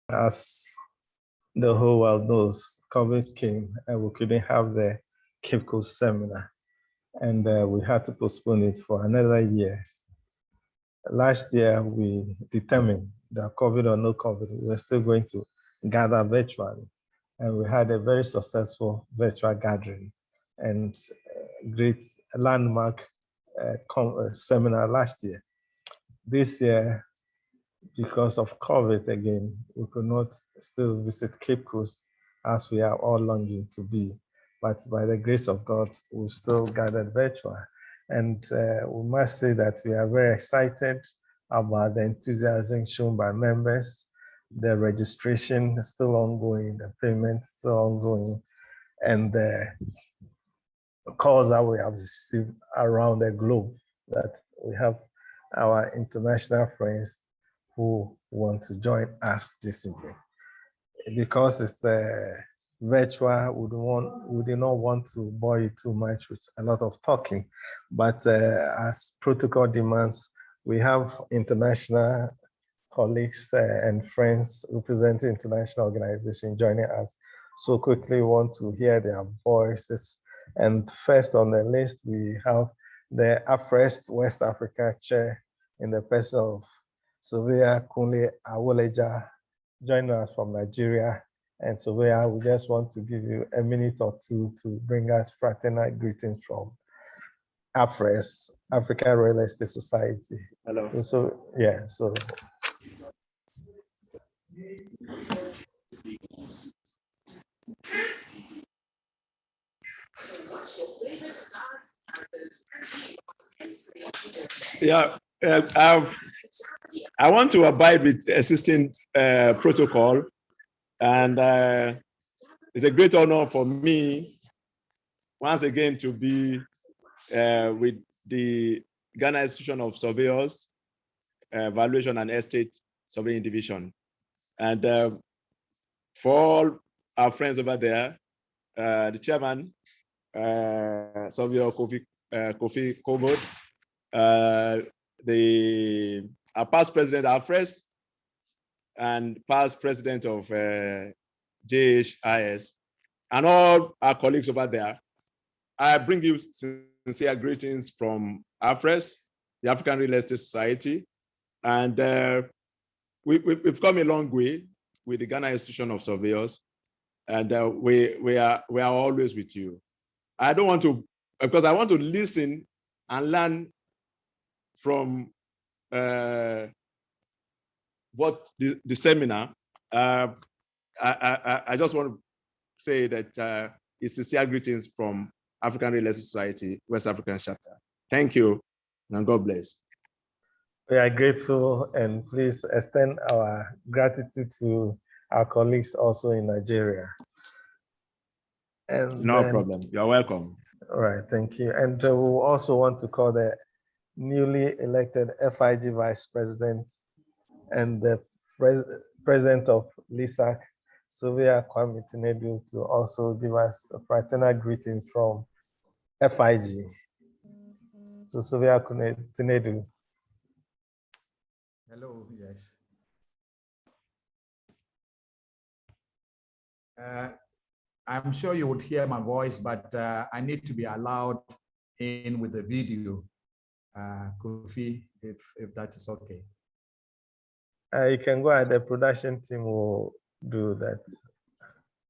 As the whole world knows, COVID came and we couldn't have the Cape Coast seminar, and we had to postpone it for another year. Last year, we determined that COVID or no COVID, we were still going to gather virtually, and we had a very successful virtual gathering and great landmark seminar last year. This year, because of COVID again, we could not still visit Cape Coast as we are all longing to be. But by the grace of God, we still gathered virtual. And we must say that we are very excited about the enthusiasm shown by members. The registration is still ongoing, the payment is still ongoing, and the calls that we have received around the globe that we have our international friends who want to join us this evening. Because it's virtual, we do not want to bore you too much with a lot of talking, but as protocol demands, we have international colleagues and friends representing international organizations joining us. So quickly want to hear their voices. And first on the list, we have the AFREST West Africa Chair in the person of Sylvia Kunle Awoleja, joining us from Nigeria. And Sylvia, we just want to give you a minute or two to bring us fraternal greetings from AFRES, African Real Estate Society. Hello. So, yeah, so. Yeah, I want to abide with existing protocol, and it's a great honor for me once again to be with the Ghana Institution of Surveyors, Valuation and Estate Surveying Division. And for all our friends over there, the chairman, Surveyor Kofi Kobod, our past president, AFRES, and past president of JHIS, and all our colleagues over there, I bring you sincere greetings from AFRES, the African Real Estate Society, and we've come a long way with the Ghana Institution of Surveyors, and we are always with you. I don't want to, because I want to listen and learn from what the seminar. I just want to say that it's sincere greetings from African Real Estate Society, West African chapter. Thank you, and God bless. We are grateful, and please extend our gratitude to our colleagues also in Nigeria. And no problem. You're welcome. All right, thank you. And we also want to call the newly elected FIG Vice President and the President of LISAC, Sylvia Kwame Tinedu, to also give us a fraternal greetings from FIG. So Sylvia Tinedu. Hello, yes. I'm sure you would hear my voice, but I need to be allowed in with the video, Kofi, if that is okay. You can go ahead, the production team will do that.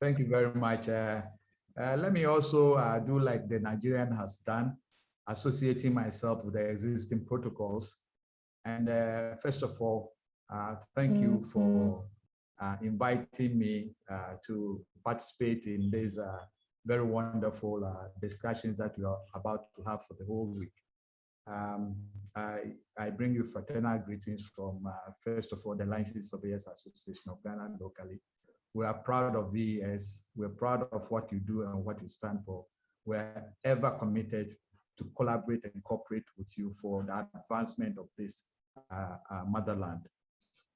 Thank you very much. Let me also do like the Nigerian has done, associating myself with the existing protocols. And first of all, thank you for inviting me to participate in these very wonderful discussions that we are about to have for the whole week. I bring you fraternal greetings from, first of all, the Licensed Surveyors Association of Ghana locally. We are proud of VES. We're proud of what you do and what you stand for. We're ever committed to collaborate and cooperate with you for the advancement of this motherland.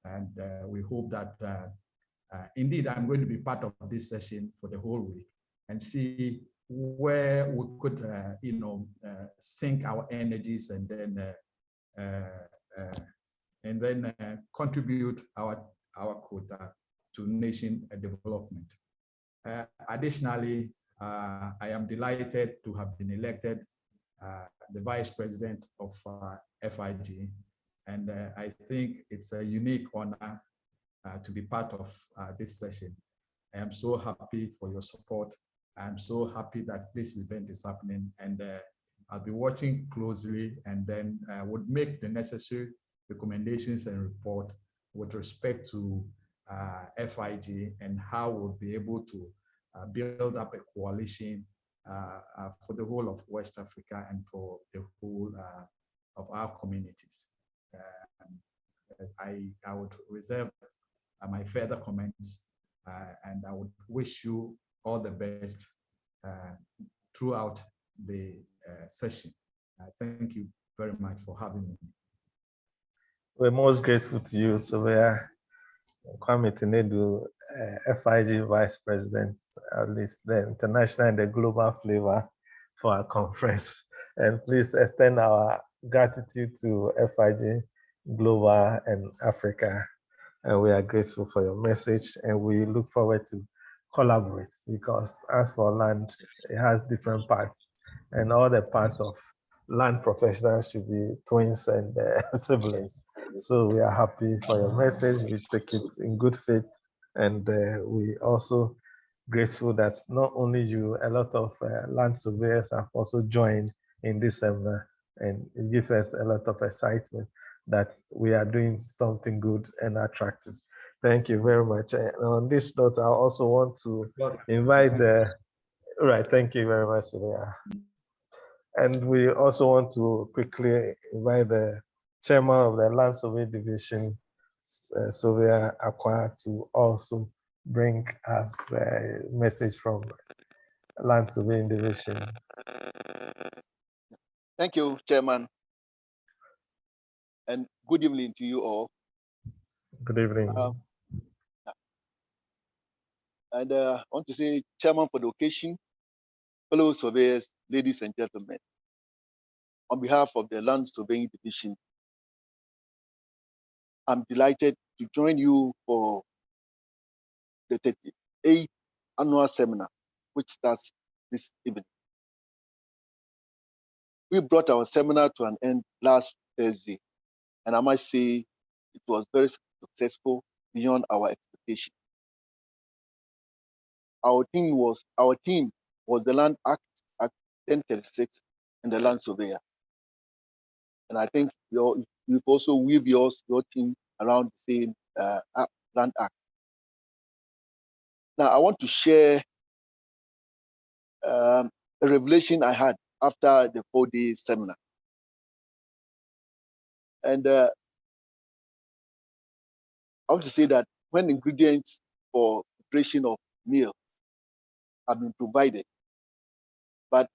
And we hope that indeed I'm going to be part of this session for the whole week and see where we could, sync our energies and then contribute our quota to nation development. Additionally, I am delighted to have been elected the Vice President of FIG, and I think it's a unique honor to be part of this session. I am so happy for your support. I'm so happy that this event is happening, and I'll be watching closely, and then would make the necessary recommendations and report with respect to FIG and how we'll be able to build up a coalition for the whole of West Africa and for the whole of our communities. I would reserve my further comments, and I would wish you all the best throughout the session. Thank you very much for having me. We're most grateful to you, Surveyor Kwame Tinedu, FIG Vice President, at least the international and the global flavor for our conference. And please extend our gratitude to FIG Global and Africa. And we are grateful for your message, and we look forward to collaborate, because as for land, it has different parts, and all the parts of land professionals should be twins and siblings. So we are happy for your message. We take it in good faith, and we also grateful that not only you, a lot of land surveyors have also joined in this seminar, and it gives us a lot of excitement that we are doing something good and attractive. Thank you very much. And on this note, I also want to invite the, right, thank you very much, Surveyor. And we also want to quickly invite the chairman of the Land Survey Division, Surveyor Akwa, to also bring us a message from Land Surveying Division. Thank you, Chairman. And good evening to you all. Good evening. And I want to say, Chairman for the occasion, fellow surveyors, ladies and gentlemen, on behalf of the Land Surveying Division, I'm delighted to join you for the 38th annual seminar, which starts this evening. We brought our seminar to an end last Thursday, and I must say it was very successful beyond our expectation. Our theme was the Land Act 1036 and the Land Surveyor. And I think you've also weaved your team around the same Land Act. Now, I want to share a revelation I had after the 4-day seminar. And I want to say that when ingredients for preparation of meal have been provided, but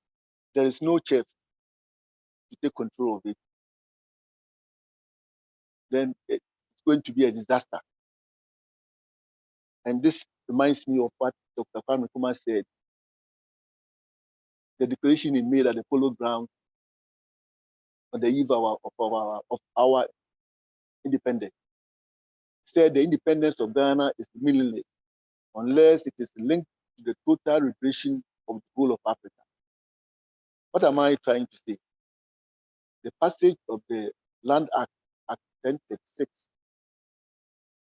there is no chef to take control of it, then it's going to be a disaster. And this reminds me of what Dr. Kwame Nkrumah said. The declaration he made at the Polo Ground on the eve of our independence. He said the independence of Ghana is meaningless unless it is linked to the total liberation of the whole of Africa. What am I trying to say? The passage of the Land Act 1036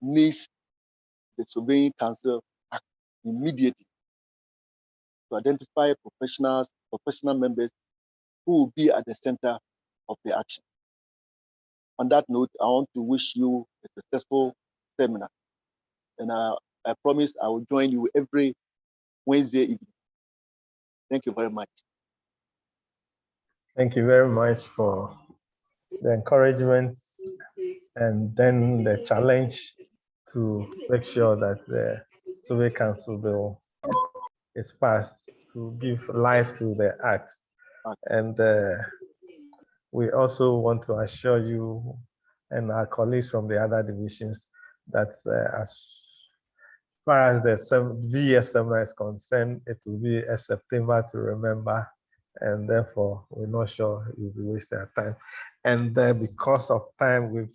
needs the Surveying Council Act immediately to identify professional members who will be at the center of the action. On that note, I want to wish you a successful seminar. And I promise I will join you every Wednesday evening. Thank you very much. Thank you very much for the encouragement and then the challenge to make sure that the Survey Council bill is passed to give life to the act. And we also want to assure you and our colleagues from the other divisions that as far as the VES seminar is concerned, it will be a September to remember, and therefore we're not sure you'll be wasting our time. And because of time,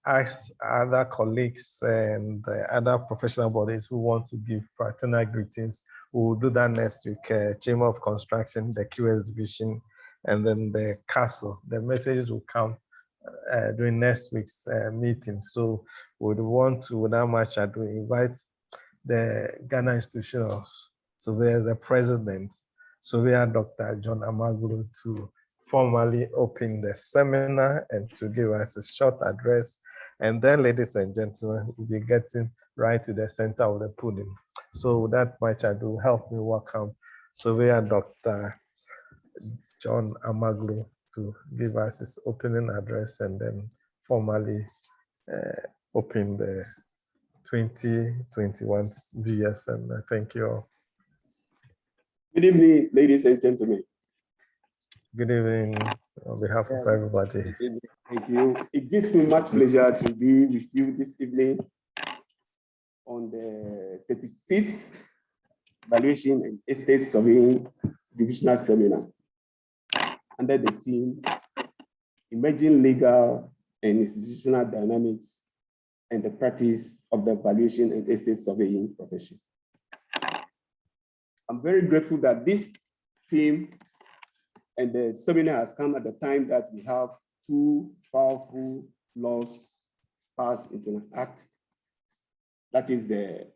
asked other colleagues and other professional bodies who want to give fraternal greetings. We'll do that next week. Chamber of Construction, the QS division, and then the castle. The messages will come during next week's meeting. So we'd want to, without much ado, invite the Ghana Institution of Surveyors, the president, Surveyor Dr. John Amagulu, to formally open the seminar and to give us a short address. And then, ladies and gentlemen, we'll be getting right to the center of the podium. So without much ado, help me welcome Surveyor Dr. John Amagulu to give us his opening address and then formally open the 2021 VES. And thank you all. Good evening, ladies and gentlemen. Good evening on behalf of everybody. Thank you. It gives me much pleasure to be with you this evening on the 35th Valuation and Estate Surveying Divisional Seminar under the theme Emerging Legal and Institutional Dynamics and the Practice of the Valuation and Estate Surveying Profession. I'm very grateful that this theme and the seminar has come at the time that we have two powerful laws passed into an act. That is the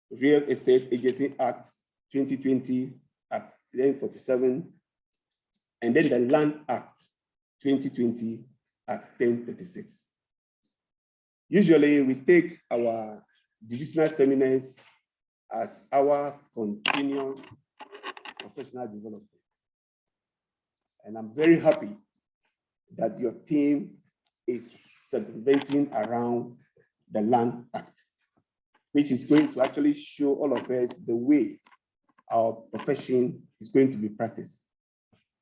Real Estate Agency Act 2020, Act 1047, and then the Land Act 2020, Act 1036. Usually we take our divisional seminars as our continuous professional development. And I'm very happy that your team is circulating around the Land Act, which is going to actually show all of us the way our profession is going to be practiced.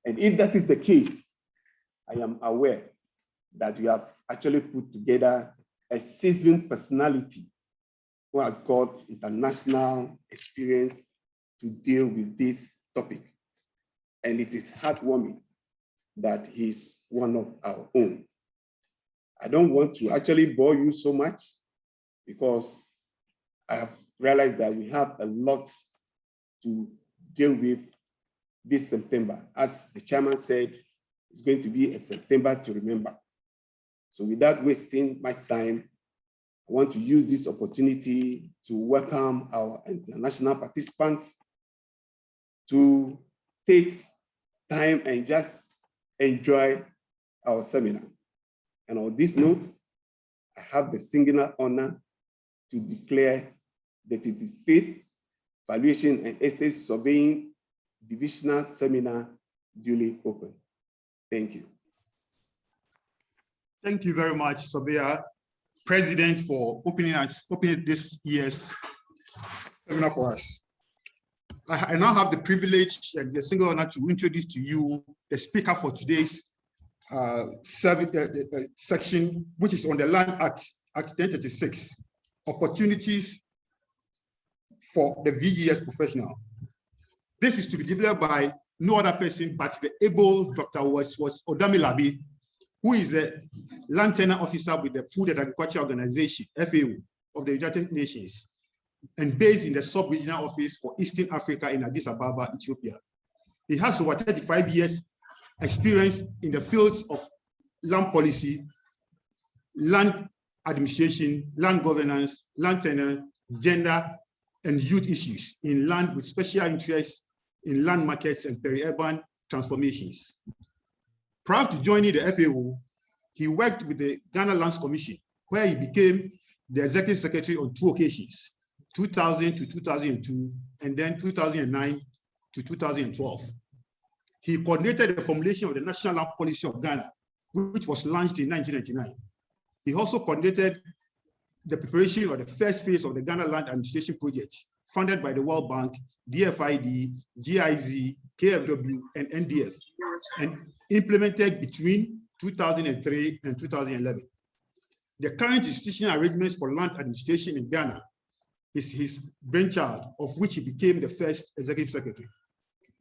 And if that is the case, I am aware that we have actually put together a seasoned personality who has got international experience to deal with this topic. And it is heartwarming that he's one of our own. I don't want to actually bore you so much because I have realized that we have a lot to deal with this September. As the chairman said, it's going to be a September to remember. So without wasting much time, I want to use this opportunity to welcome our international participants to take time and just enjoy our seminar. And on this note, I have the singular honor to declare the 35th Valuation and Estate Surveying Divisional Seminar duly open. Thank you. Thank you very much, Surveyor President, for opening this year's seminar for us. I now have the privilege and the single honor to introduce to you the speaker for today's section, which is on the Land Act, Act 1036, Opportunities for the VES Professional. This is to be delivered by no other person but the able Dr. Odamilabi, who is a land tenure officer with the Food and Agriculture Organization, FAO, of the United Nations, and based in the sub-regional office for Eastern Africa in Addis Ababa, Ethiopia. He has over 35 years experience in the fields of land policy, land administration, land governance, land tenure, gender, and youth issues in land with special interests in land markets and peri-urban transformations. Prior to joining the FAO, he worked with the Ghana Lands Commission, where he became the executive secretary on 2 occasions, 2000 to 2002, and then 2009 to 2012. He coordinated the formulation of the National Land Policy of Ghana, which was launched in 1999. He also coordinated the preparation of the first phase of the Ghana Land Administration Project, funded by the World Bank, DFID, GIZ, KFW, and NDF, and implemented between 2003 and 2011. The current institutional arrangements for land administration in Ghana is his brainchild, of which he became the first executive secretary.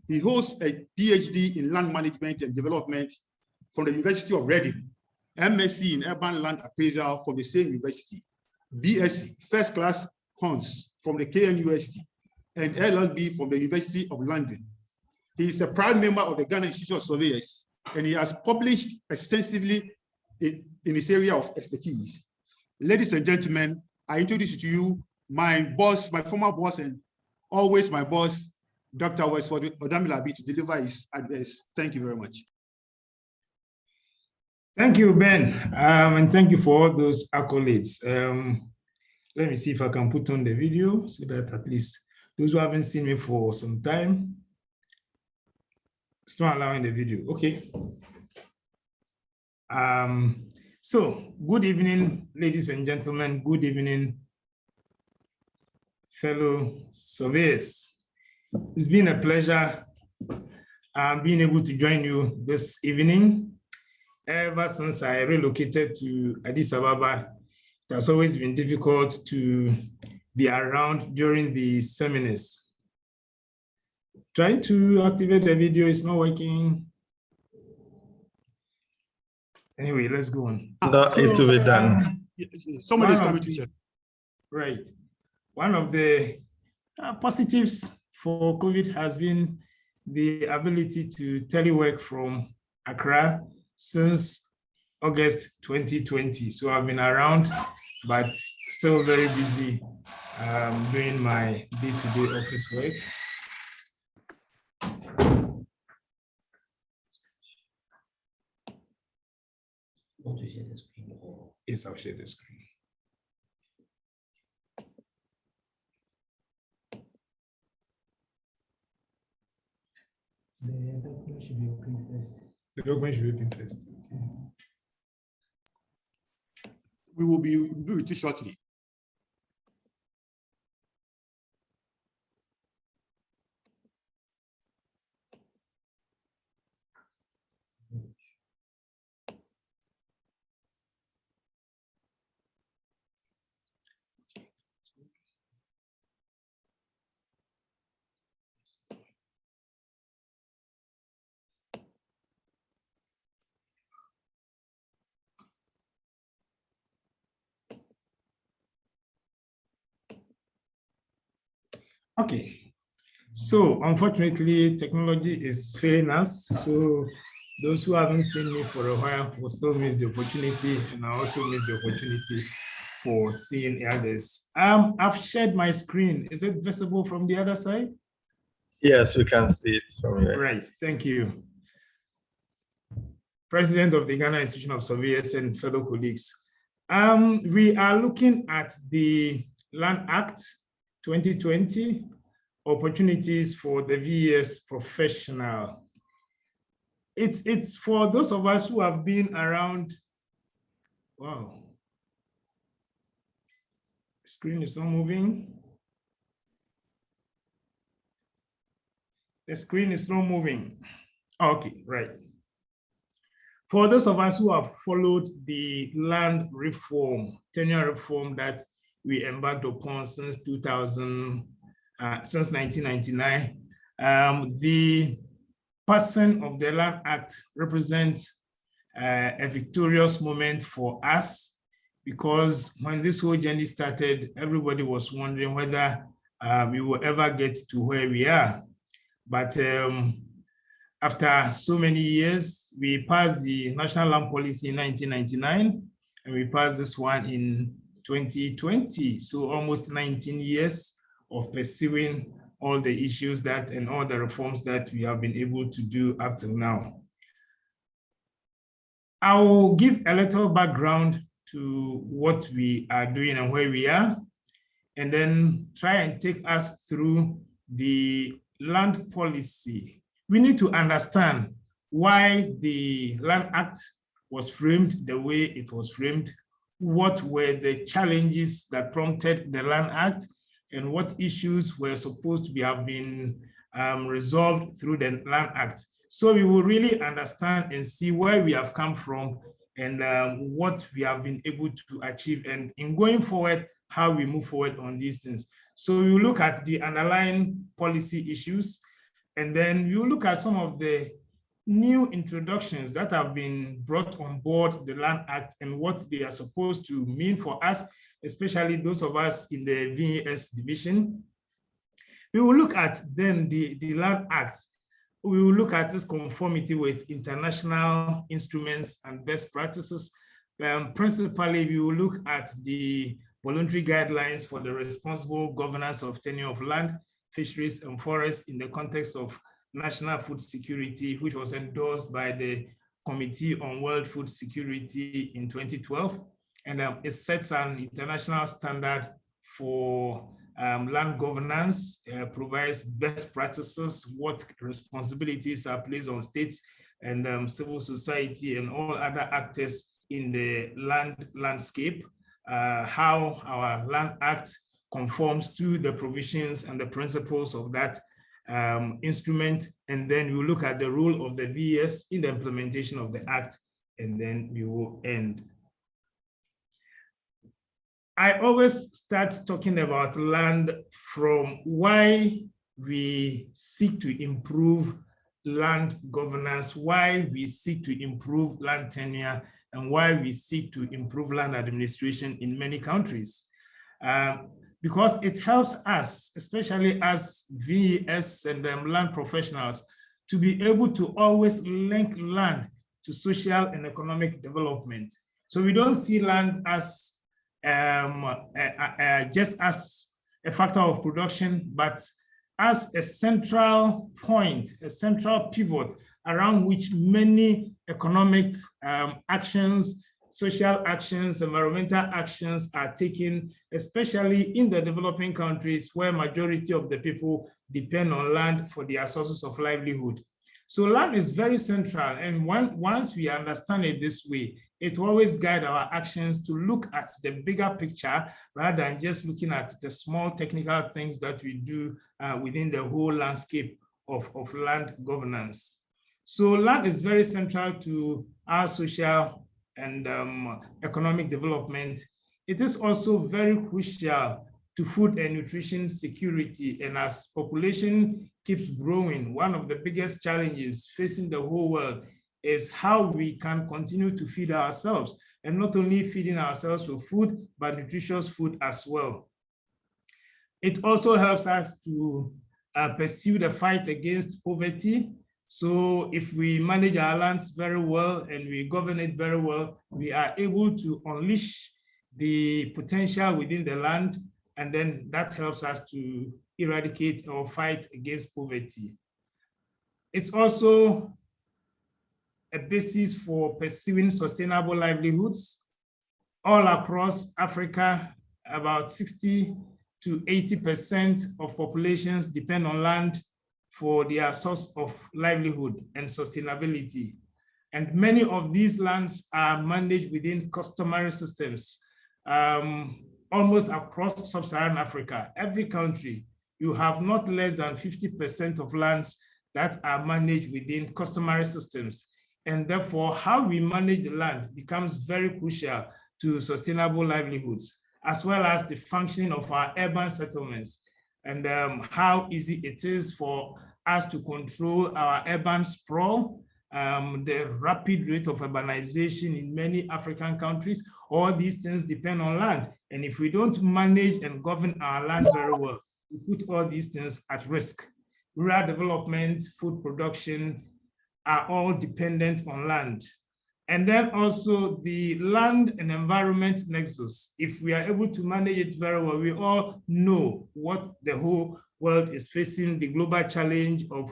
He holds a PhD in land management and development from the University of Reading MSc in Urban Land Appraisal from the same university, BSc, First Class Honors from the KNUST, and LLB from the University of London. He is a proud member of the Ghana Institute of Surveyors, and he has published extensively in his area of expertise. Ladies and gentlemen, I introduce to you my boss, my former boss, and always my boss, Dr. Westford Odamilabi, to deliver his address. Thank you very much. Thank you, Ben, and thank you for all those accolades. Let me see if I can put on the video so that at least those who haven't seen me for some time, it's not allowing the video. Okay. So good evening, ladies and gentlemen. Good evening, fellow surveyors. It's been a pleasure being able to join you this evening. Ever since I relocated to Addis Ababa, it has always been difficult to be around during the seminars. Trying to activate the video is not working. Anyway, let's go on. No, it will be done. Somebody is coming to check. Right. One of the positives for COVID has been the ability to telework from Accra since August 2020. So I've been around, but still very busy doing my day-to-day office work. Want to share the screen or? Yes, I'll share the screen. The document should be open first. The document should be open first. Okay. We will be with you shortly. Okay, so unfortunately, technology is failing us. So those who haven't seen me for a while will still miss the opportunity, and I also miss the opportunity for seeing others. I've shared my screen. Is it visible from the other side? Yes, we can see it from here. Right, thank you. President of the Ghana Institution of Surveyors and fellow colleagues. We are looking at the Land Act 2020, opportunities for the VES professional. It's for those of us who have been around. Wow. Screen is not moving. The screen is not moving. Okay, right. For those of us who have followed the land reform, tenure reform that we embarked upon since 1999, the passing of the Land Act represents a victorious moment for us, because when this whole journey started, everybody was wondering whether we will ever get to where we are. But after so many years, we passed the National Land Policy in 1999, and we passed this one in 2020. So almost 19 years of pursuing all the issues that and all the reforms that we have been able to do up till now. I will give a little background to what we are doing and where we are, and then try and take us through the land policy. We need to understand why the Land Act was framed the way it was framed, what were the challenges that prompted the Land Act, and what issues were supposed to have been resolved through the Land Act. So we will really understand and see where we have come from and what we have been able to achieve, and in going forward, how we move forward on these things. So we will look at the underlying policy issues, and then we will look at some of the new introductions that have been brought on board the Land Act and what they are supposed to mean for us, especially those of us in the VES division. We will look at then the Land Act. We will look at its conformity with international instruments and best practices. Principally, we will look at the voluntary guidelines for the responsible governance of tenure of land, fisheries, and forests in the context of national food security, which was endorsed by the Committee on World Food Security in 2012. And it sets an international standard for land governance, provides best practices, what responsibilities are placed on states and civil society and all other actors in the landscape, how our Land Act conforms to the provisions and the principles of that instrument. And then we'll look at the role of the VES in the implementation of the Act, and then we will end. I always start talking about land from why we seek to improve land governance, why we seek to improve land tenure, and why we seek to improve land administration in many countries. Because it helps us, especially as VES and land professionals, to be able to always link land to social and economic development. So we don't see land as just as a factor of production, but as a central point, a central pivot around which many economic actions, social actions, environmental actions are taken, especially in the developing countries where majority of the people depend on land for their sources of livelihood. So land is very central, and once we understand it this way, it will always guide our actions to look at the bigger picture rather than just looking at the small technical things that we do within the whole landscape of land governance. So land is very central to our social and economic development. It is also very crucial to food and nutrition security. And as population keeps growing, one of the biggest challenges facing the whole world is how we can continue to feed ourselves, and not only feeding ourselves with food, but nutritious food as well. It also helps us to pursue the fight against poverty. So if we manage our lands very well and we govern it very well, we are able to unleash the potential within the land, and then that helps us to eradicate or fight against poverty. It's also a basis for pursuing sustainable livelihoods. All across Africa, about 60 to 80% of populations depend on land for their source of livelihood and sustainability. And many of these lands are managed within customary systems. Almost across sub-Saharan Africa, every country, you have not less than 50% of lands that are managed within customary systems. And therefore, how we manage the land becomes very crucial to sustainable livelihoods, as well as the functioning of our urban settlements, and how easy it is for us to control our urban sprawl, the rapid rate of urbanization in many African countries. All these things depend on land. And if we don't manage and govern our land very well, we put all these things at risk. Rural development, food production are all dependent on land. And then also the land and environment nexus. If we are able to manage it very well, we all know what the whole world is facing, the global challenge of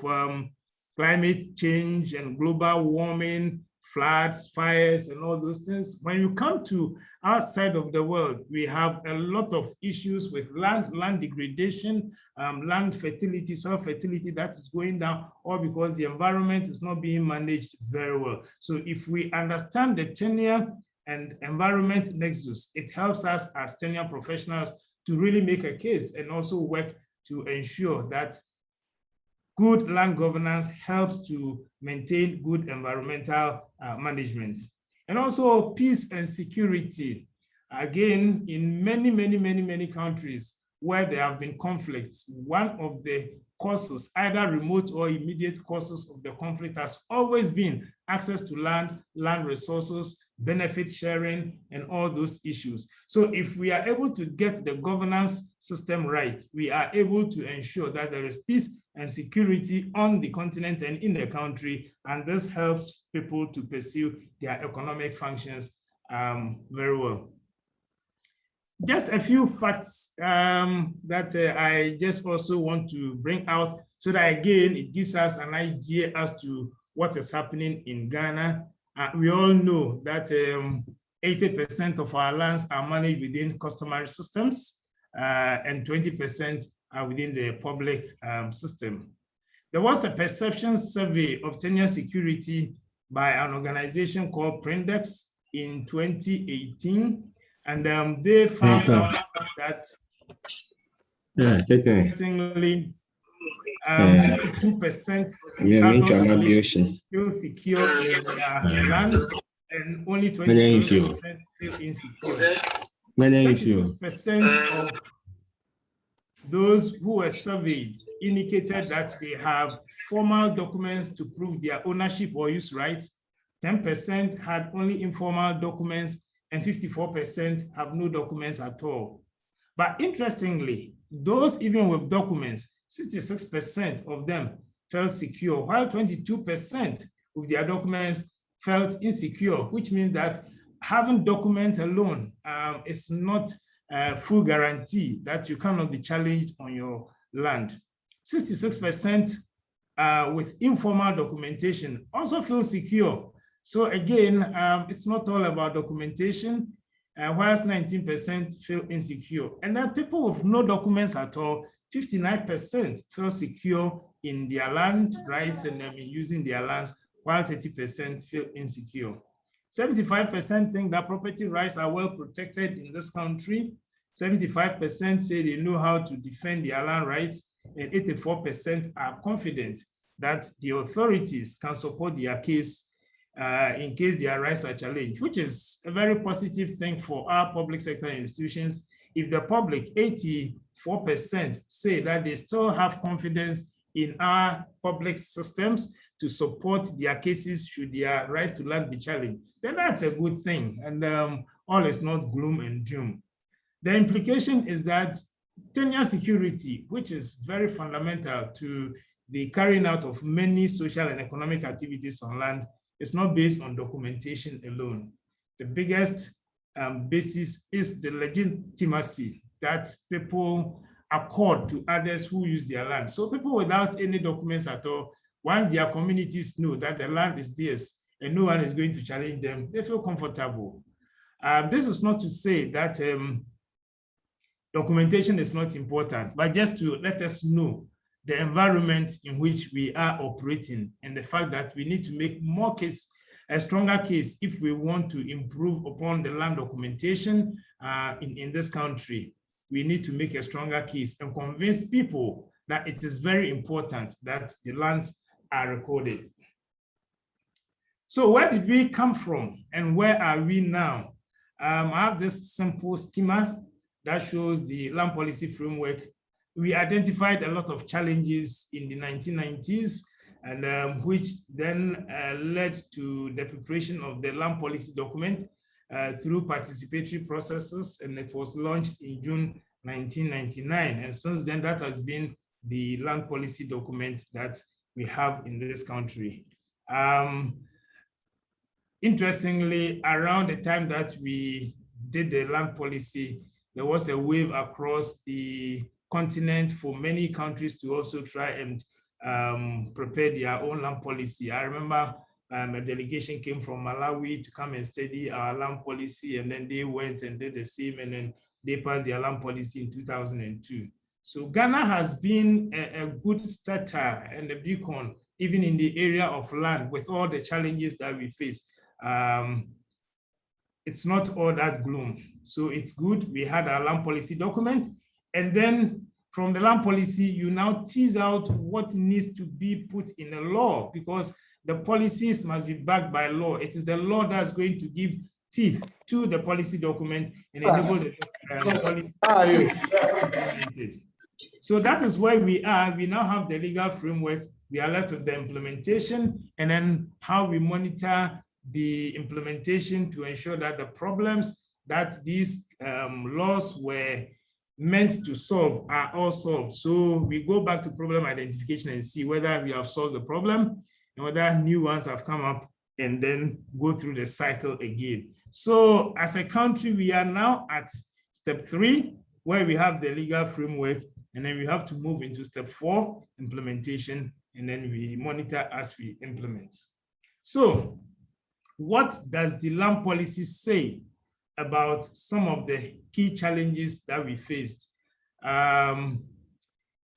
climate change and global warming, floods, fires, and all those things. When you come to our side of the world, we have a lot of issues with land degradation, land fertility, soil fertility that is going down, all because the environment is not being managed very well. So if we understand the tenure and environment nexus, it helps us as tenure professionals to really make a case and also work to ensure that good land governance helps to maintain good environmental management. And also peace and security. Again, in many countries, where there have been conflicts, one of the causes, either remote or immediate causes of the conflict, has always been access to land, land resources, benefit sharing, and all those issues. So if we are able to get the governance system right, we are able to ensure that there is peace and security on the continent and in the country, and this helps people to pursue their economic functions very well. Just a few facts that I just also want to bring out so that, again, it gives us an idea as to what is happening in Ghana. We all know that 80% of our lands are managed within customary systems and 20% are within the public system. There was a perception survey of tenure security by an organization called Prindex in 2018. And they found out that interestingly, 62% feel secure in their land, and only 27% feel insecure. 26% of those who were surveyed indicated that they have formal documents to prove their ownership or use rights. 10% had only informal documents, and 54% have no documents at all. But interestingly, those even with documents, 66% of them felt secure, while 22% with their documents felt insecure, which means that having documents alone is not a full guarantee that you cannot be challenged on your land. 66% with informal documentation also feel secure. So again, it's not all about documentation, whilst 19% feel insecure. And then people with no documents at all, 59% feel secure in their land rights and using their lands, while 30% feel insecure. 75% think that property rights are well protected in this country. 75% say they know how to defend their land rights, and 84% are confident that the authorities can support their case in case their rights are challenged, which is a very positive thing for our public sector institutions. If the public, 84% say that they still have confidence in our public systems to support their cases should their rights to land be challenged, then that's a good thing, and all is not gloom and doom. The implication is that tenure security, which is very fundamental to the carrying out of many social and economic activities on land, is not based on documentation alone. The biggest basis is the legitimacy that people accord to others who use their land. So people without any documents at all, once their communities know that the land is theirs and no one is going to challenge them, they feel comfortable. This is not to say that documentation is not important, but just to let us know the environment in which we are operating and the fact that we need to make more case, a stronger case if we want to improve upon the land documentation in this country. We need to make a stronger case and convince people that it is very important that the lands are recorded. So where did we come from and where are we now? I have this simple schema that shows the land policy framework. We identified a lot of challenges in the 1990s, and which then led to the preparation of the land policy document through participatory processes, and it was launched in June 1999. And since then, that has been the land policy document that we have in this country. Interestingly, around the time that we did the land policy, there was a wave across the continent for many countries to also try and prepare their own land policy. I remember a delegation came from Malawi to come and study our land policy, and then they went and did the same, and then they passed their land policy in 2002. So Ghana has been a good starter and a beacon, even in the area of land, with all the challenges that we face. It's not all that gloom. So it's good. We had our land policy document, and then from the land policy, you now tease out what needs to be put in a law, because the policies must be backed by law. It is the law that's going to give teeth to the policy document and enable the policy implemented. So that is where we are. We now have the legal framework. We are left with the implementation and then how we monitor the implementation to ensure that the problems that these laws were meant to solve are all solved. So we go back to problem identification and see whether we have solved the problem and whether new ones have come up, and then go through the cycle again. So as a country, we are now at step 3, where we have the legal framework, and then we have to move into step 4, implementation, and then we monitor as we implement. So what does the land policy say about some of the key challenges that we faced?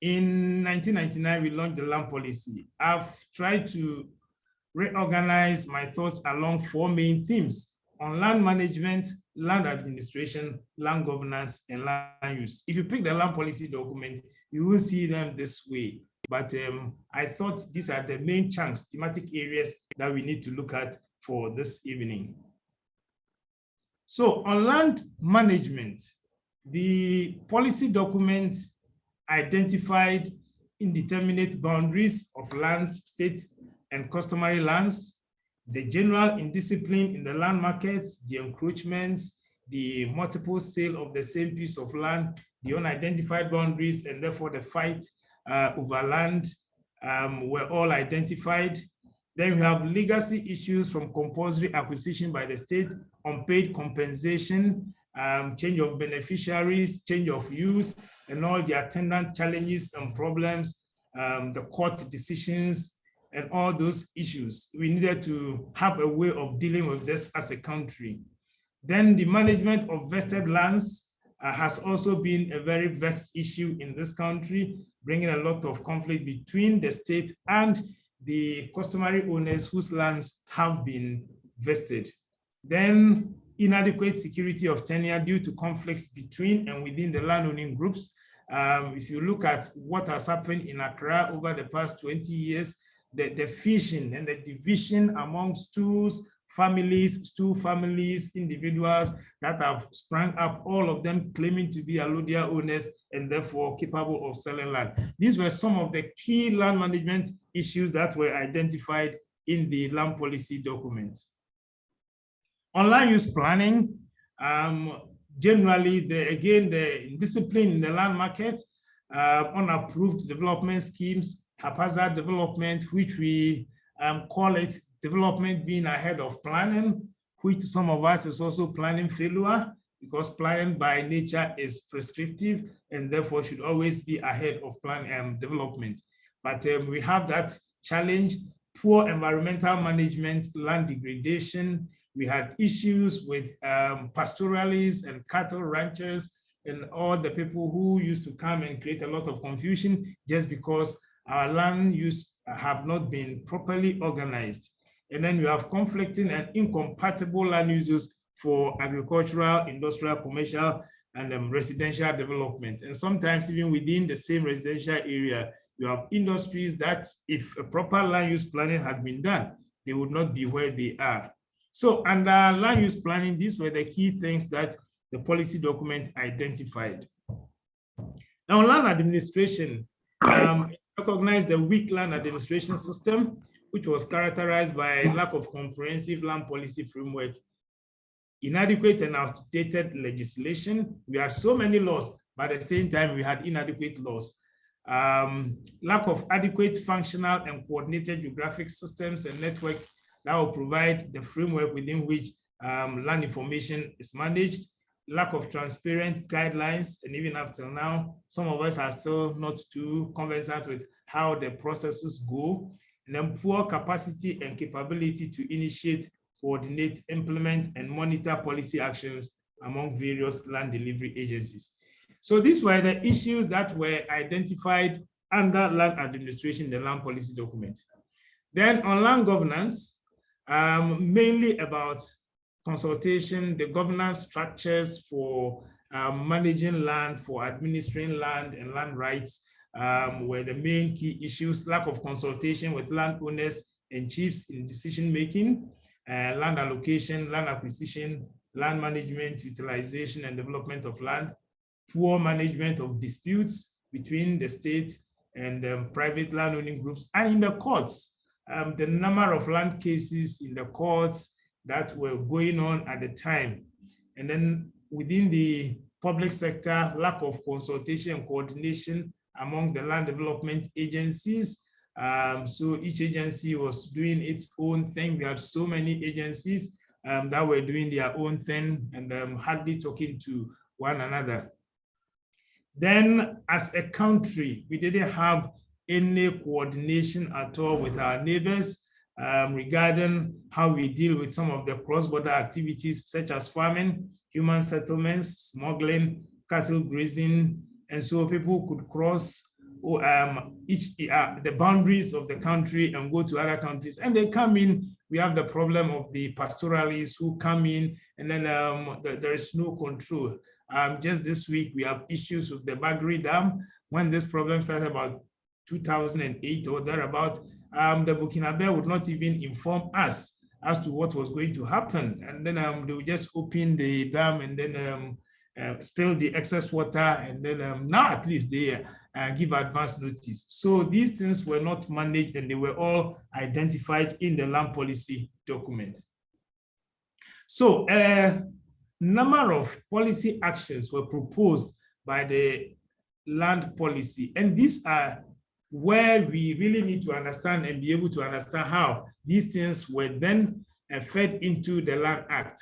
In 1999, we launched the land policy. I've tried to reorganize my thoughts along 4 main themes: on land management, land administration, land governance, and land use. If you pick the land policy document, you will see them this way. But I thought these are the main chunks, thematic areas that we need to look at for this evening. So on land management, the policy document identified indeterminate boundaries of lands, state and customary lands, the general indiscipline in the land markets, the encroachments, the multiple sale of the same piece of land, the unidentified boundaries, and therefore the fight over land were all identified. Then we have legacy issues from compulsory acquisition by the state, unpaid compensation, change of beneficiaries, change of use, and all the attendant challenges and problems, the court decisions, and all those issues. We needed to have a way of dealing with this as a country. Then the management of vested lands has also been a very vexed issue in this country, bringing a lot of conflict between the state and the customary owners whose lands have been vested. Then inadequate security of tenure due to conflicts between and within the landowning groups. If you look at what has happened in Accra over the past 20 years, the fission and the division amongst two families, individuals that have sprung up, all of them claiming to be allodial owners and therefore capable of selling land. These were some of the key land management issues that were identified in the land policy document. On land use planning, generally, the discipline in the land market, unapproved development schemes, haphazard development, which we call it development being ahead of planning, which some of us is also planning failure, because planning by nature is prescriptive and therefore should always be ahead of plan development. But we have that challenge: poor environmental management, land degradation. We had issues with pastoralists and cattle ranchers and all the people who used to come and create a lot of confusion just because our land use have not been properly organized. And then you have conflicting and incompatible land uses for agricultural, industrial, commercial, and residential development. And sometimes even within the same residential area, you have industries that if a proper land use planning had been done, they would not be where they are. So under land use planning, these were the key things that the policy document identified. Now, land administration, recognized the weak land administration system, which was characterized by lack of comprehensive land policy framework, inadequate and outdated legislation. We had so many laws, but at the same time, we had inadequate laws. Lack of adequate functional and coordinated geographic systems and networks that will provide the framework within which land information is managed. Lack of transparent guidelines, and even up till now, some of us are still not too conversant with how the processes go. And then poor capacity and capability to initiate, coordinate, implement, and monitor policy actions among various land delivery agencies. So these were the issues that were identified under land administration, the land policy document. Then on land governance, mainly about consultation, the governance structures for managing land, for administering land and land rights were the main key issues. Lack of consultation with landowners and chiefs in decision-making, land allocation, land acquisition, land management, utilization, and development of land, poor management of disputes between the state and private landowning groups, and in the courts, the number of land cases in the courts that were going on at the time. And then within the public sector, lack of consultation and coordination among the land development agencies. So each agency was doing its own thing. We had so many agencies that were doing their own thing and hardly talking to one another. Then as a country, we didn't have any coordination at all with our neighbors regarding how we deal with some of the cross-border activities such as farming, human settlements, smuggling, cattle grazing, and so people could cross the boundaries of the country and go to other countries. And they come in, we have the problem of the pastoralists who come in, and then there is no control. Just this week, we have issues with the Bagri Dam. When this problem started about 2008 or thereabout, the Burkinabe would not even inform us as to what was going to happen. And then they would just open the dam and then spill the excess water. And then now at least they give advance notice. So these things were not managed and they were all identified in the land policy document. So number of policy actions were proposed by the land policy. And these are where we really need to understand and be able to understand how these things were then fed into the Land Act.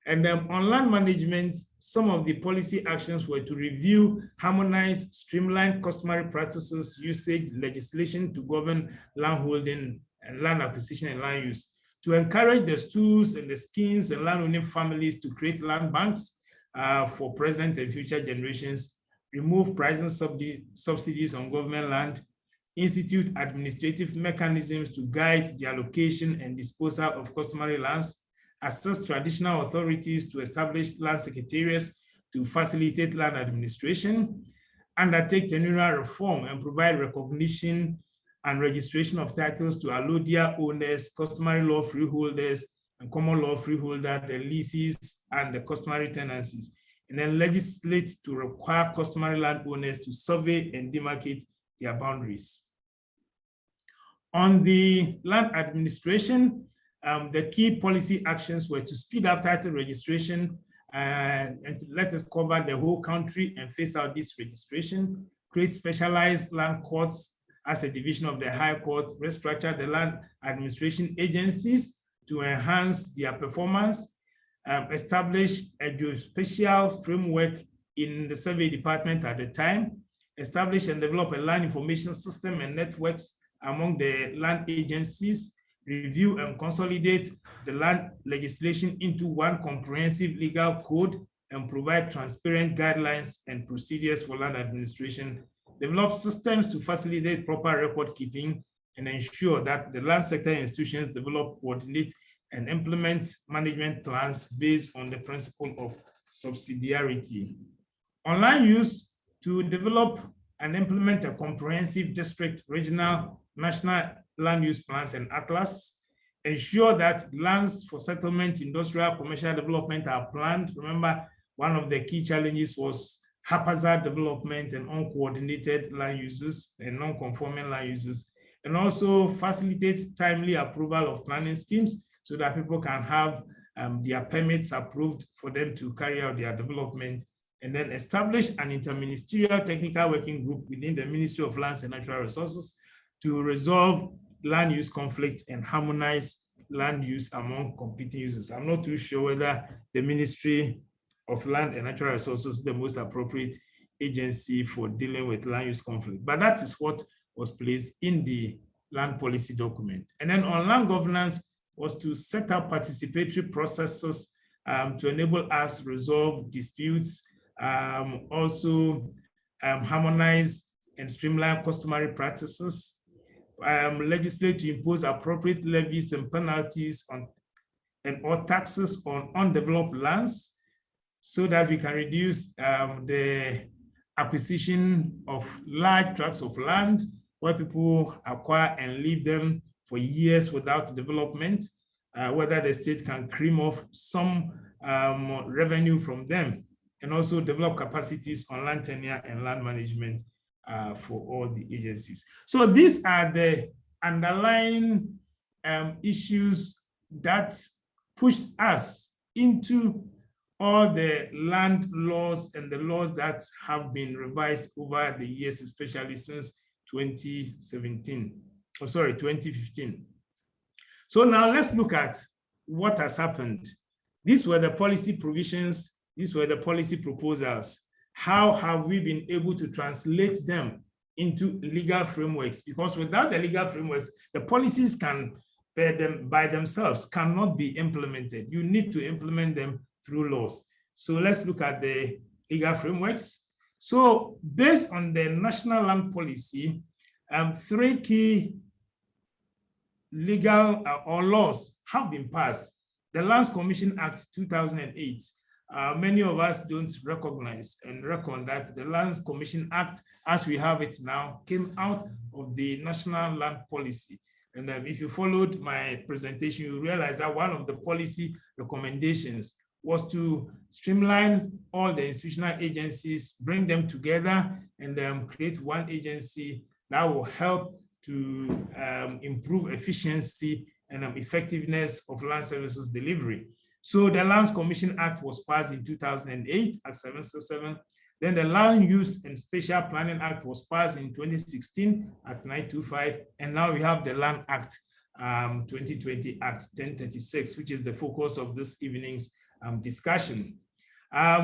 And on land management, some of the policy actions were to review, harmonize, streamline customary practices, usage, legislation to govern land holding and land acquisition and land use, to encourage the schools and the schemes and landowning families to create land banks for present and future generations, remove pricing subsidies on government land, institute administrative mechanisms to guide the allocation and disposal of customary lands, assist traditional authorities to establish land secretariats to facilitate land administration, undertake tenure reform and provide recognition and registration of titles to allodial owners, customary law freeholders, and common law freeholder, the leases, and the customary tenancies, and then legislate to require customary landowners to survey and demarcate their boundaries. On the land administration, the key policy actions were to speed up title registration and to let us cover the whole country and phase out this registration, create specialized land courts as a division of the High Court, restructure the land administration agencies to enhance their performance, establish a geospatial framework in the survey department at the time, establish and develop a land information system and networks among the land agencies, review and consolidate the land legislation into one comprehensive legal code and provide transparent guidelines and procedures for land administration, develop systems to facilitate proper record keeping and ensure that the land sector institutions develop, coordinate, and implement management plans based on the principle of subsidiarity. On land use, to develop and implement a comprehensive district, regional, national land use plans and atlas, ensure that lands for settlement, industrial, commercial development are planned. Remember, one of the key challenges was haphazard development and uncoordinated land uses and non-conforming land uses, and also facilitate timely approval of planning schemes so that people can have their permits approved for them to carry out their development, and then establish an interministerial technical working group within the Ministry of Lands and Natural Resources to resolve land use conflicts and harmonize land use among competing users. I'm not too sure whether the Ministry of Land and Natural Resources is the most appropriate agency for dealing with land use conflict, but that is what was placed in the land policy document. And then on land governance was to set up participatory processes to enable us resolve disputes, also harmonize and streamline customary practices, legislate to impose appropriate levies and penalties on or taxes on undeveloped lands so that we can reduce the acquisition of large tracts of land where people acquire and leave them for years without development, whether the state can cream off some revenue from them, and also develop capacities on land tenure and land management for all the agencies. So these are the underlying issues that pushed us into all the land laws and the laws that have been revised over the years, especially since 2017, oh, sorry, 2015. So now let's look at what has happened. These were the policy provisions, these were the policy proposals. How have we been able to translate them into legal frameworks? Because without the legal frameworks, the policies by themselves cannot be implemented. You need to implement them through laws. So let's look at the legal frameworks. So based on the national land policy, 3 key legal or laws have been passed. The Lands Commission Act 2008, many of us don't recognize and reckon that the Lands Commission Act, as we have it now, came out of the national land policy. And if you followed my presentation, you realize that one of the policy recommendations was to streamline all the institutional agencies, bring them together, and create one agency that will help to improve efficiency and effectiveness of land services delivery. So the Lands Commission Act was passed in 2008, Act 767. Then the Land Use and Spatial Planning Act was passed in 2016, Act 925. And now we have the Land Act 2020, Act 1036, which is the focus of this evening's discussion.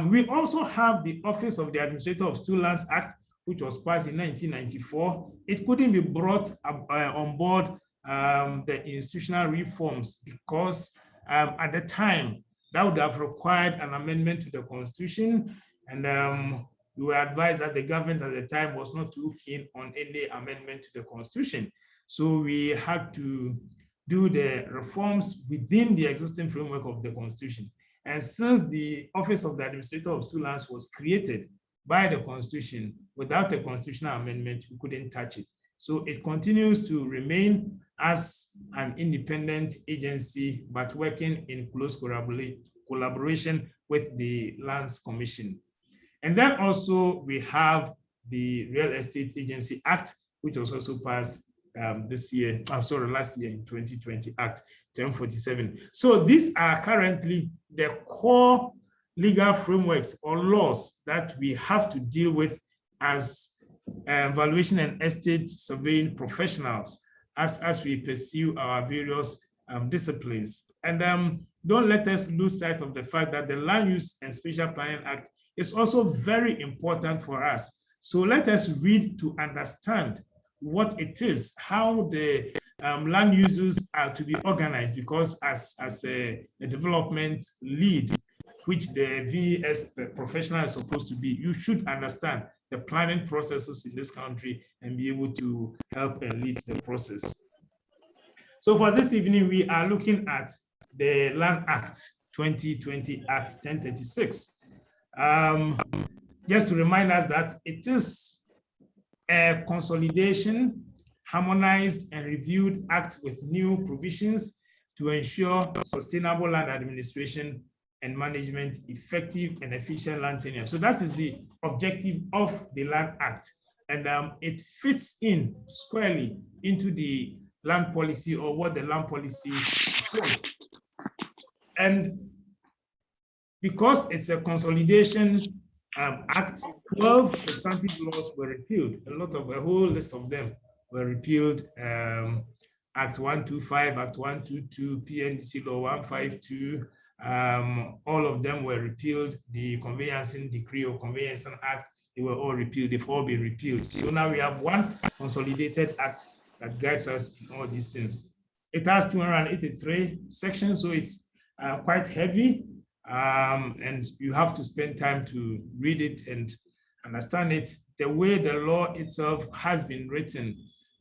We also have the Office of the Administrator of Stolen Lands Act, which was passed in 1994. It couldn't be brought on board the institutional reforms because at the time, that would have required an amendment to the Constitution. And we were advised that the government at the time was not too keen on any amendment to the Constitution. So we had to do the reforms within the existing framework of the Constitution. And since the Office of the Administrator of Stolen Lands was created by the Constitution, without a constitutional amendment, we couldn't touch it. So it continues to remain as an independent agency, but working in close collaboration with the Lands Commission. And then also we have the Real Estate Agency Act, which was also passed last year in 2020, Act 1047. So these are currently the core legal frameworks or laws that we have to deal with as valuation and estate surveying professionals as we pursue our various disciplines. And don't let us lose sight of the fact that the Land Use and Spatial Planning Act is also very important for us. So let us read to understand what it is, how the land uses are to be organized, because as a development lead, which the VES professional is supposed to be, you should understand the planning processes in this country and be able to help and lead the process. So for this evening, we are looking at the Land Act 2020, Act 1036. Just to remind us that it is a consolidation, harmonized and reviewed act with new provisions to ensure sustainable land administration and management, effective and efficient land tenure. So that is the objective of the Land Act. And it fits in squarely into the land policy or what the land policy is. And because it's a consolidation act, 12 substantive laws were repealed. A whole list of them were repealed. Act 125, Act 122, PNDC Law 152, all of them were repealed. The Conveyancing Decree or Conveyancing Act, they were all repealed. They've all been repealed. So now we have one consolidated act that guides us in all these things. It has 283 sections, so it's quite heavy. And you have to spend time to read it and understand it. The way the law itself has been written,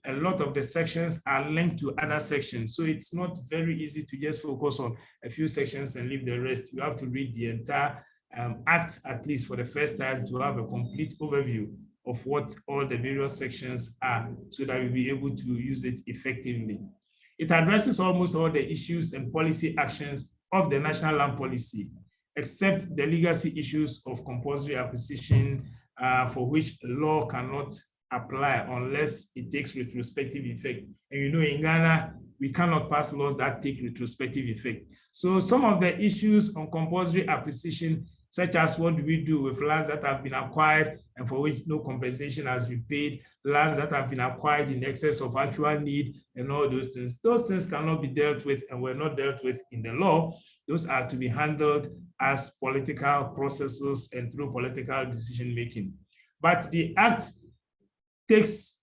a lot of the sections are linked to other sections. So it's not very easy to just focus on a few sections and leave the rest. You have to read the entire act, at least for the first time, to have a complete overview of what all the various sections are so that you'll be able to use it effectively. It addresses almost all the issues and policy actions of the national land policy. except the legacy issues of compulsory acquisition, for which law cannot apply unless it takes retrospective effect. And you know, in Ghana, we cannot pass laws that take retrospective effect. So some of the issues on compulsory acquisition, such as what do we do with lands that have been acquired and for which no compensation has been paid, lands that have been acquired in excess of actual need, and all those things cannot be dealt with and were not dealt with in the law. Those are to be handled as political processes and through political decision-making. But the Act takes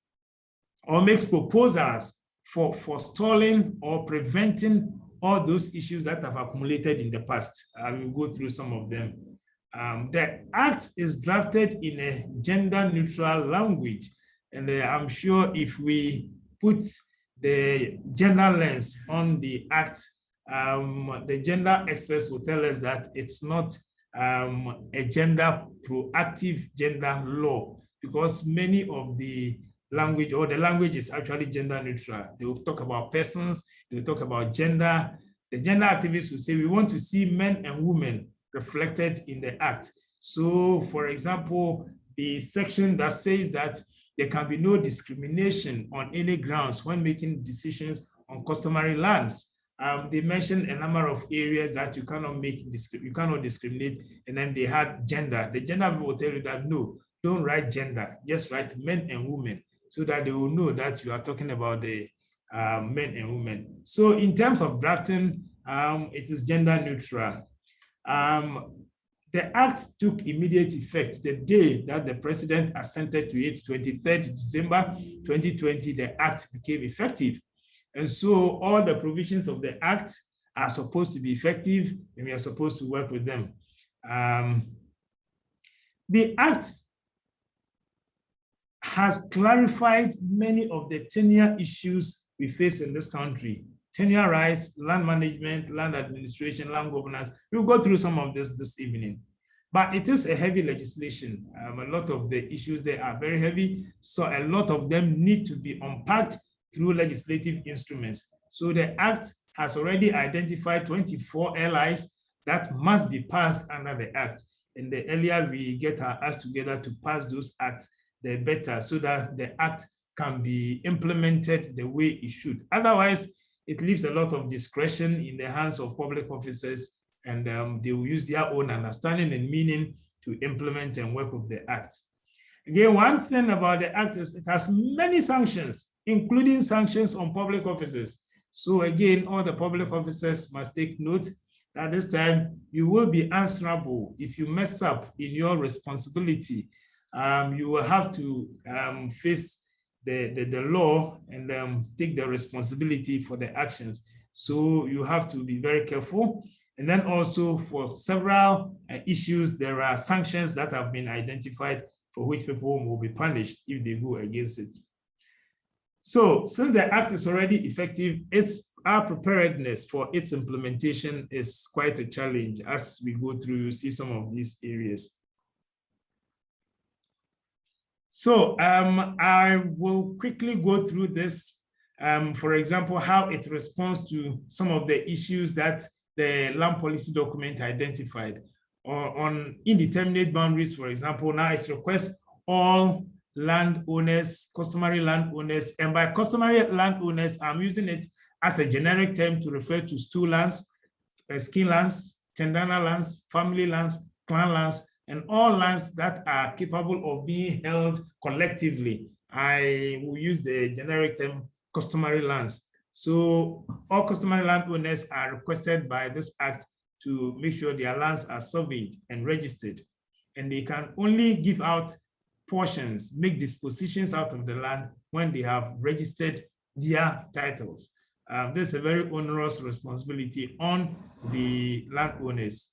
or makes proposals for forestalling or preventing all those issues that have accumulated in the past. I will go through some of them. The Act is drafted in a gender-neutral language, and I'm sure if we put the gender lens on the Act, the gender experts will tell us that it's not a gender proactive gender law, because many of the language, or the language is actually gender neutral. They will talk about persons, they will talk about gender. The gender activists will say, we want to see men and women reflected in the Act. So, for example, the section that says that there can be no discrimination on any grounds when making decisions on customary lands. They mentioned a number of areas that you cannot discriminate, and then they had gender. The gender people will tell you that no, don't write gender, just write men and women, so that they will know that you are talking about the men and women. So in terms of drafting, it is gender neutral. The Act took immediate effect the day that the president assented to it, 23rd December 2020, the Act became effective. And so all the provisions of the Act are supposed to be effective, and we are supposed to work with them. The Act has clarified many of the tenure issues we face in this country. Tenure rights, land management, land administration, land governance. We'll go through some of this evening. But it is a heavy legislation. A lot of the issues there are very heavy, so a lot of them need to be unpacked through legislative instruments. So the Act has already identified 24 LIs that must be passed under the Act. And the earlier we get our acts together to pass those acts, the better, so that the Act can be implemented the way it should. Otherwise, it leaves a lot of discretion in the hands of public officers, and they will use their own understanding and meaning to implement and work with the Act. Again, one thing about the Act is it has many sanctions, including sanctions on public officers. So again, all the public officers must take note that this time you will be answerable if you mess up in your responsibility. You will have to face the law and take the responsibility for the actions. So you have to be very careful. And then also for several issues, there are sanctions that have been identified for which people will be punished if they go against it. So since the Act is already effective, our preparedness for its implementation is quite a challenge. As we go through, you see some of these areas. So I will quickly go through this. For example, how it responds to some of the issues that the land policy document identified. On indeterminate boundaries, for example, now it requests all landowners, customary landowners, and by customary landowners, I'm using it as a generic term to refer to stool lands, skin lands, tendana lands, family lands, clan lands, and all lands that are capable of being held collectively. I will use the generic term customary lands. So all customary landowners are requested by this Act to make sure their lands are surveyed and registered. And they can only give out portions, make dispositions out of the land when they have registered their titles. There's a very onerous responsibility on the landowners.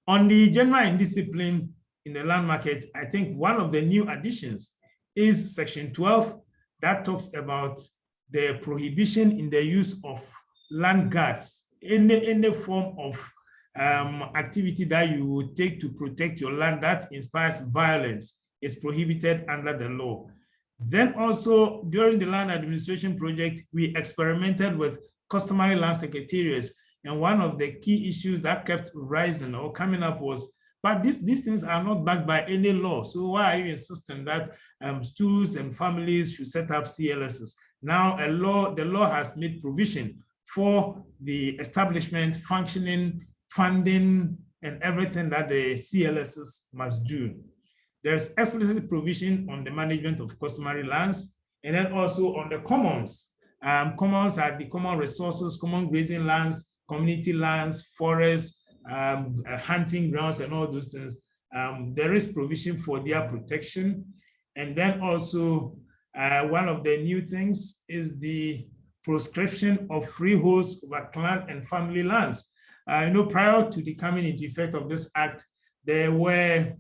On the general indiscipline in the land market, I think one of the new additions is Section 12 that talks about the prohibition in the use of land guards, any form of activity that you would take to protect your land that inspires violence is prohibited under the law. Then also during the land administration project, we experimented with customary land secretariats. And one of the key issues that kept rising or coming up was, but these things are not backed by any law. So why are you insisting that schools and families should set up CLSs? Now, the law has made provision for the establishment, functioning, funding, and everything that the CLSs must do. There's explicit provision on the management of customary lands, and then also on the commons. Commons are the common resources, common grazing lands, community lands, forests, hunting grounds, and all those things. There is provision for their protection. And then also, one of the new things is the proscription of freeholds over clan and family lands. Prior to the coming into effect of this act, there were,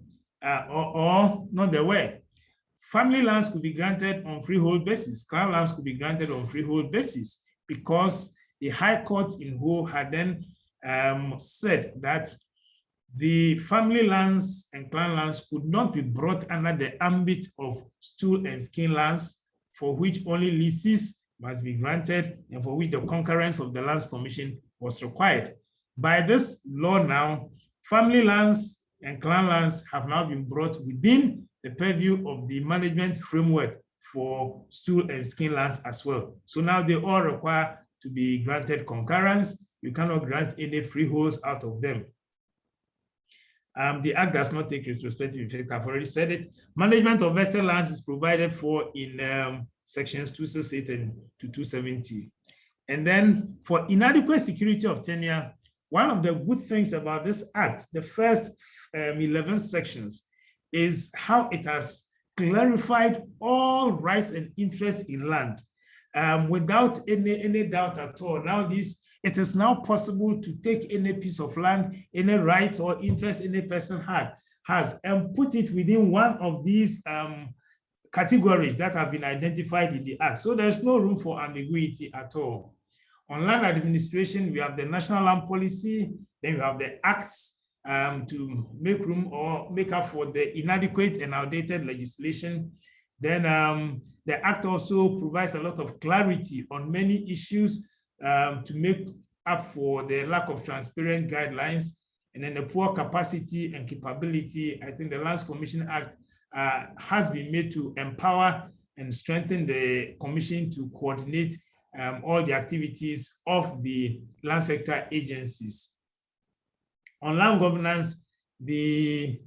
family lands could be granted on freehold basis, clan lands could be granted on freehold basis, because the High Court in Ho had then said that the family lands and clan lands could not be brought under the ambit of stool and skin lands, for which only leases must be granted and for which the concurrence of the Lands Commission was required. By this law now, family lands and clan lands have now been brought within the purview of the management framework for stool and skin lands as well. So now they all require to be granted concurrence. You cannot grant any freeholds out of them. The act does not take retrospective effect. I've already said it. Management of vested lands is provided for in sections 268 and to 270. And then for inadequate security of tenure, one of the good things about this act, the first 11 sections, is how it has clarified all rights and interests in land without any doubt at all. Now it is now possible to take any piece of land, any rights or interest any person has, and put it within one of these categories that have been identified in the act. So there's no room for ambiguity at all. On land administration, we have the National Land Policy, then we have the acts to make room or make up for the inadequate and outdated legislation. Then the act also provides a lot of clarity on many issues to make up for the lack of transparent guidelines, and then the poor capacity and capability. I think the Lands Commission Act has been made to empower and strengthen the commission to coordinate all the activities of the land sector agencies. On land governance, the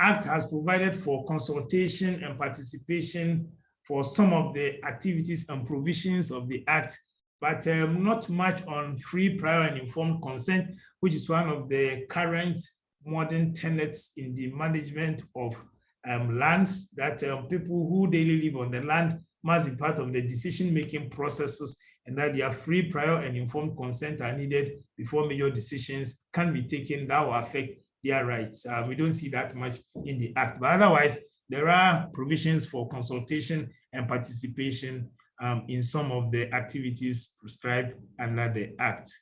Act has provided for consultation and participation for some of the activities and provisions of the Act, but not much on free, prior, and informed consent, which is one of the current modern tenets in the management of lands, that people who daily live on the land must be part of the decision-making processes, and that their free, prior, and informed consent are needed before major decisions can be taken that will affect their rights. We don't see that much in the Act, but otherwise, there are provisions for consultation and participation in some of the activities prescribed under the Act.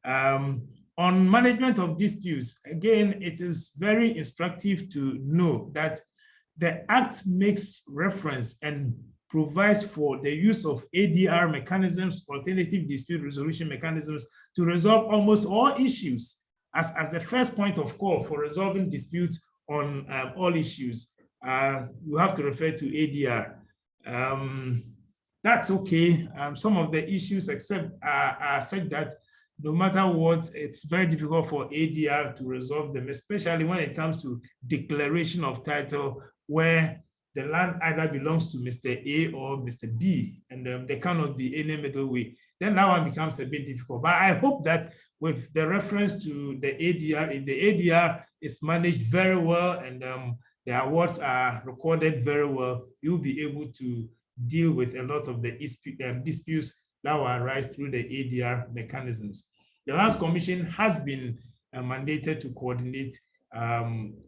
On management of disputes, again, it is very instructive to know that the Act makes reference and provides for the use of ADR mechanisms, alternative dispute resolution mechanisms, to resolve almost all issues as the first point of call for resolving disputes on all issues. You have to refer to ADR. That's okay. Some of the issues are such that no matter what, it's very difficult for ADR to resolve them, especially when it comes to declaration of title, where the land either belongs to Mr. A or Mr. B, and there cannot be any middle way. Then that one becomes a bit difficult. But I hope that with the reference to the ADR, if the ADR is managed very well and the awards are recorded very well, you'll be able to deal with a lot of the disputes that will arise through the ADR mechanisms. The Lands Commission has been mandated to coordinate a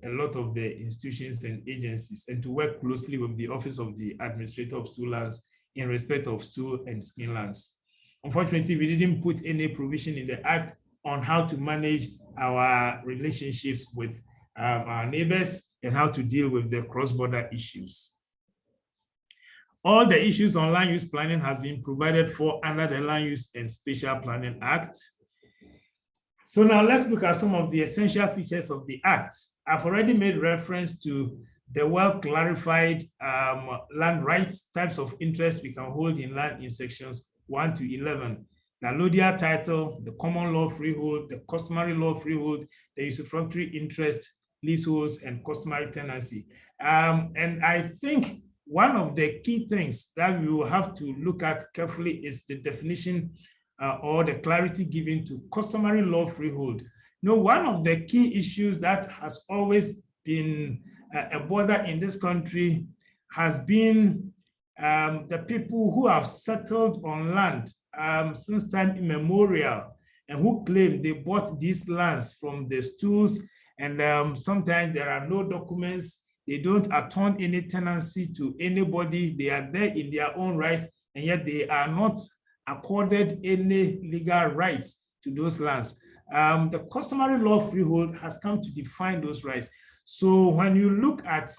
lot of the institutions and agencies and to work closely with the Office of the Administrator of Stool Lands in respect of stool and skin lands. Unfortunately, we didn't put any provision in the Act on how to manage our relationships with our neighbors and how to deal with the cross-border issues. All the issues on land use planning has been provided for under the Land Use and Spatial Planning Act. So now let's look at some of the essential features of the Act. I've already made reference to the well-clarified land rights, types of interest we can hold in land in sections 1 to 11. The allodial title, the common law freehold, the customary law freehold, the usufructory interest, leaseholds, and customary tenancy. And I think one of the key things that we will have to look at carefully is the definition or the clarity given to customary law freehold. One of the key issues that has always been a bother in this country has been the people who have settled on land since time immemorial and who claim they bought these lands from the stools, and sometimes there are no documents. They don't attorn any tenancy to anybody. They are there in their own rights, and yet they are not accorded any legal rights to those lands. The customary law freehold has come to define those rights. So when you look at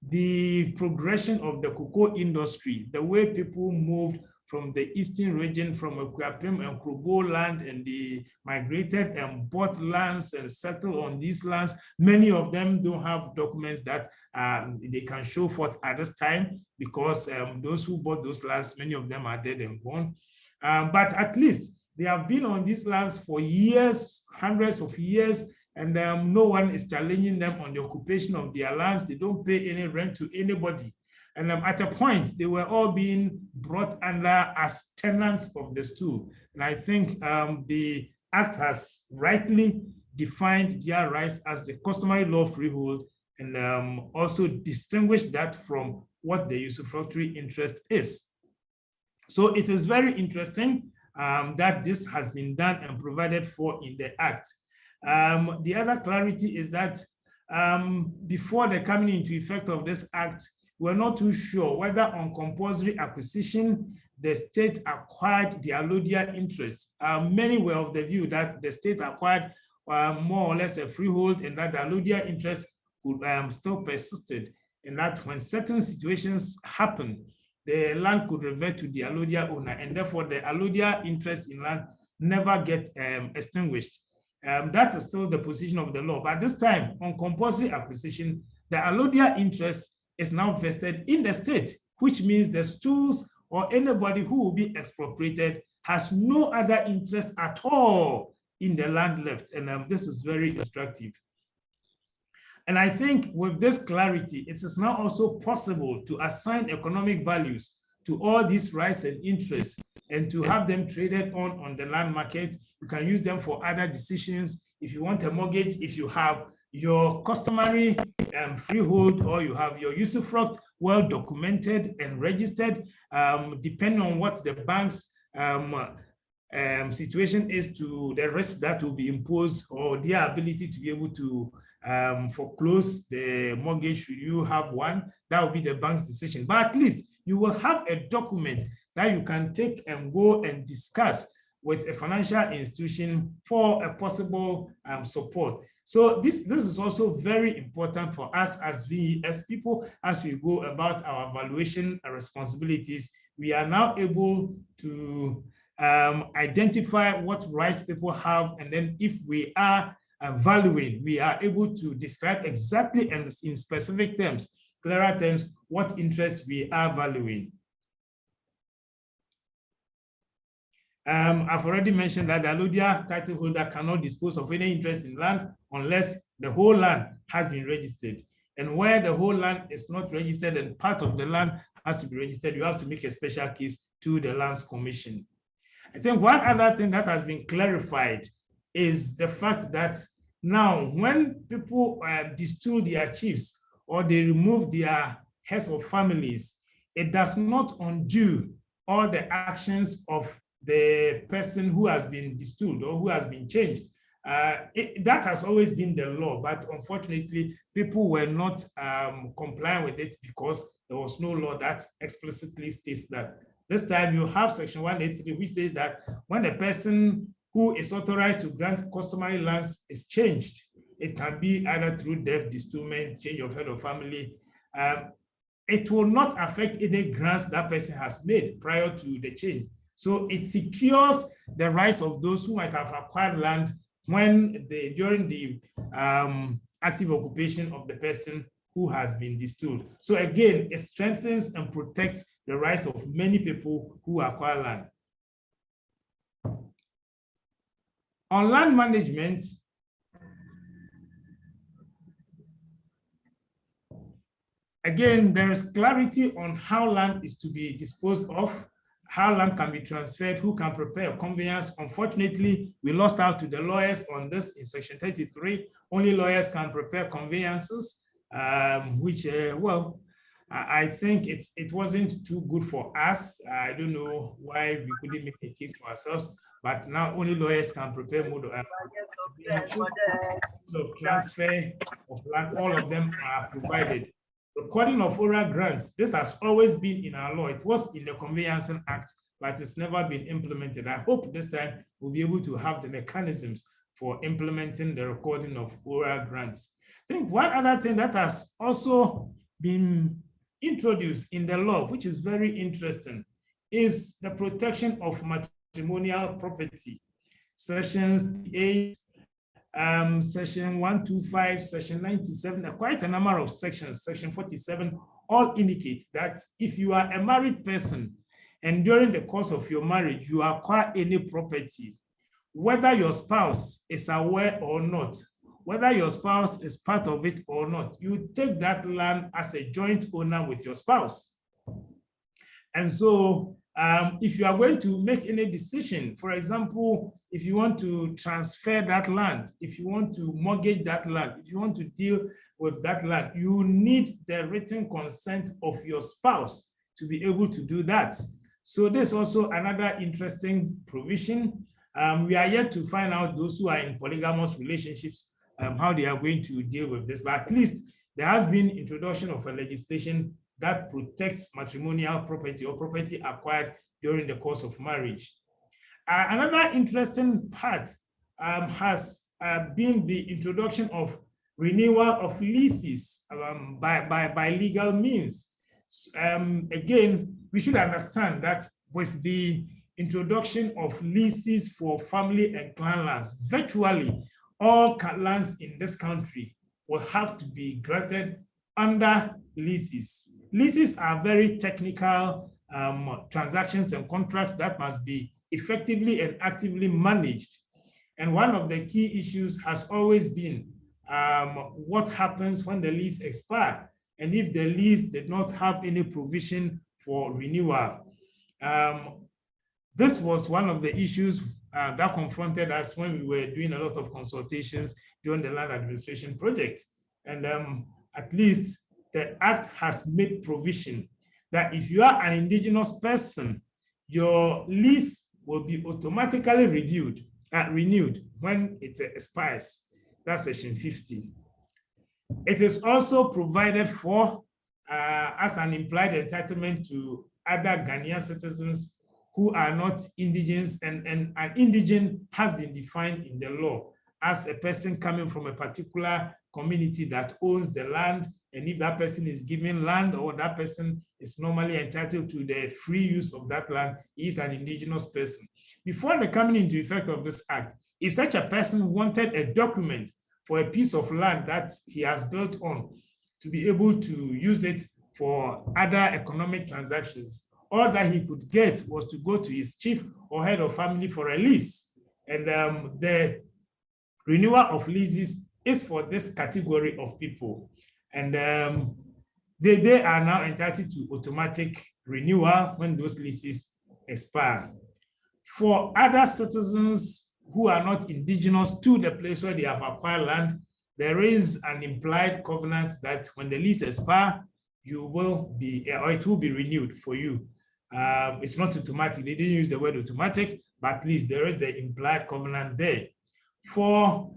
the progression of the cocoa industry, the way people moved from the eastern region, from Akuapem and Krobo land, and they migrated and bought lands and settled on these lands, many of them don't have documents that they can show forth at this time, because those who bought those lands, many of them are dead and gone. But at least they have been on these lands for years, hundreds of years, and no one is challenging them on the occupation of their lands. They don't pay any rent to anybody. And at a point, they were all being brought under as tenants of the stool. And I think the Act has rightly defined their rights as the customary law freehold, and also distinguished that from what the usufructory interest is. So it is very interesting that this has been done and provided for in the Act. The other clarity is that before the coming into effect of this Act, we're not too sure whether on compulsory acquisition, the state acquired the allodial interest. Many were of the view that the state acquired more or less a freehold, and that the allodial interest could still persisted, and that when certain situations happen, the land could revert to the allodial owner, and therefore the allodial interest in land never get extinguished. That is still the position of the law. But this time, on compulsory acquisition, the allodial interest is now vested in the state, which means the stools or anybody who will be expropriated has no other interest at all in the land left. And this is very instructive. And I think with this clarity, it is now also possible to assign economic values to all these rights and interests, and to have them traded on the land market. You can use them for other decisions. If you want a mortgage, if you have your customary freehold, or you have your usufruct well documented and registered, depending on what the bank's situation is to the risk that will be imposed, or their ability to be able to foreclose the mortgage should you have one, that will be the bank's decision. But at least you will have a document that you can take and go and discuss with a financial institution for a possible support. So this is also very important for us as VES people, as we go about our valuation responsibilities. We are now able to identify what rights people have, and then if we are valuing, we are able to describe exactly and in specific terms, clearer terms, what interests we are valuing. I've already mentioned that the allodial title holder cannot dispose of any interest in land unless the whole land has been registered. And where the whole land is not registered and part of the land has to be registered, you have to make a special case to the Lands Commission. I think one other thing that has been clarified is the fact that now when people destool their chiefs or they remove their heads of families, it does not undo all the actions of the person who has been destooled or who has been changed. That has always been the law, but unfortunately, people were not complying with it because there was no law that explicitly states that. This time you have section 183, which says that when a person who is authorized to grant customary lands is changed, it can be either through death, destoolment, change of head of family. It will not affect any grants that person has made prior to the change. So it secures the rights of those who might have acquired land during the active occupation of the person who has been distilled. So again, it strengthens and protects the rights of many people who acquire land. On land management, again, there is clarity on how land is to be disposed of, how land can be transferred, who can prepare a conveyance. Unfortunately, we lost out to the lawyers on this in section 33. Only lawyers can prepare conveyances, which, well, I think it wasn't too good for us. I don't know why we couldn't make a case for ourselves, but now only lawyers can prepare mode of transfer of land. All of them are provided. Recording of oral grants, this has always been in our law. It was in the Conveyancing Act, but it's never been implemented. I hope this time we'll be able to have the mechanisms for implementing the recording of oral grants. I think one other thing that has also been introduced in the law, which is very interesting, is the protection of matrimonial property. Sections 8, section 125, section 97, quite a number of sections, section 47, all indicate that if you are a married person and during the course of your marriage, you acquire any property, whether your spouse is aware or not, whether your spouse is part of it or not, you take that land as a joint owner with your spouse. And so if you are going to make any decision, for example, if you want to transfer that land, if you want to mortgage that land, if you want to deal with that land, you need the written consent of your spouse to be able to do that. So there's also another interesting provision. We are yet to find out those who are in polygamous relationships, how they are going to deal with this, but at least there has been introduction of a legislation that protects matrimonial property or property acquired during the course of marriage. Another interesting part has been the introduction of renewal of leases by legal means. Again, we should understand that with the introduction of leases for family and clan lands, virtually all lands in this country will have to be granted under leases. Leases are very technical transactions and contracts that must be effectively and actively managed. And one of the key issues has always been what happens when the lease expires and if the lease did not have any provision for renewal. This was one of the issues that confronted us when we were doing a lot of consultations during the land administration project. And at least the Act has made provision that if you are an indigenous person, your lease will be automatically renewed when it expires. That's section 50. It is also provided for as an implied entitlement to other Ghanaian citizens who are not indigenous, and an indigene has been defined in the law as a person coming from a particular community that owns the land, and if that person is given land or that person is normally entitled to the free use of that land, he is an indigenous person. Before the coming into effect of this act, if such a person wanted a document for a piece of land that he has built on to be able to use it for other economic transactions, all that he could get was to go to his chief or head of family for a lease. And the renewal of leases is for this category of people. And they are now entitled to automatic renewal when those leases expire. For other citizens who are not indigenous to the place where they have acquired land, there is an implied covenant that when the lease expires, you will be, or it will be renewed for you. It's not automatic. They didn't use the word automatic, but at least there is the implied covenant there. For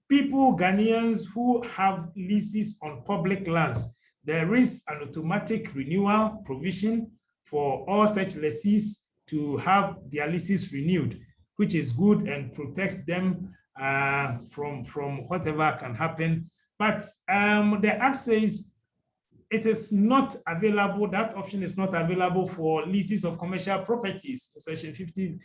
people, Ghanaians who have leases on public lands, there is an automatic renewal provision for all such lessees to have their leases renewed, which is good and protects them from whatever can happen. But the Act says it is not available, that option is not available for leases of commercial properties, section 50,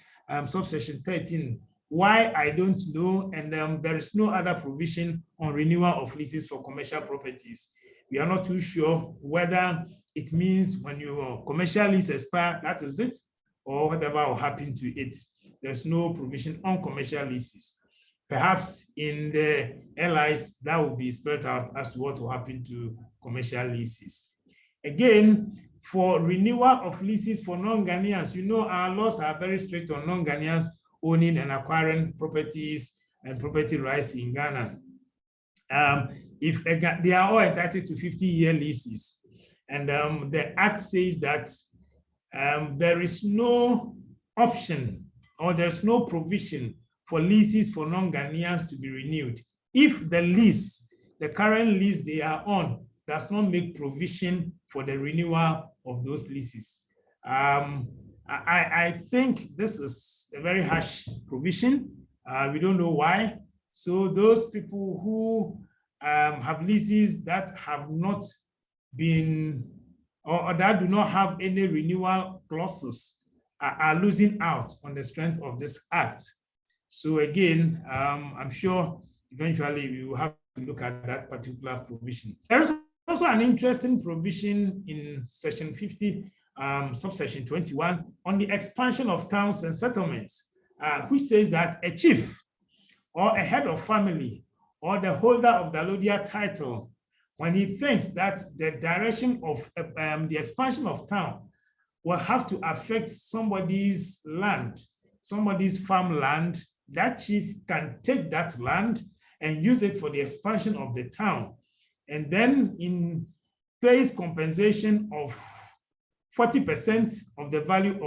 subsection 13. Why, I don't know, and there is no other provision on renewal of leases for commercial properties. We are not too sure whether it means when your commercial lease expires, that is it, or whatever will happen to it. There's no provision on commercial leases. Perhaps in the LIs, that will be spelled out as to what will happen to commercial leases. Again, for renewal of leases for non-Ghanaians, you know, our laws are very strict on non-Ghanaians owning and acquiring properties and property rights in Ghana. If they are all entitled to 50-year leases, and the Act says that there is no option or there's no provision for leases for non-Ghanaians to be renewed if the lease, the current lease they are on, does not make provision for the renewal of those leases. I think this is a very harsh provision. We don't know why. So those people who have leases that have not been, or that do not have any renewal clauses are losing out on the strength of this act. So again, I'm sure eventually we will have to look at that particular provision. There is also an interesting provision in section 50, subsection 21, on the expansion of towns and settlements, which says that a chief or a head of family or the holder of the allodial title, when he thinks that the direction of the expansion of town will have to affect somebody's land, somebody's farmland, that chief can take that land and use it for the expansion of the town. And then pays compensation of 40% of the value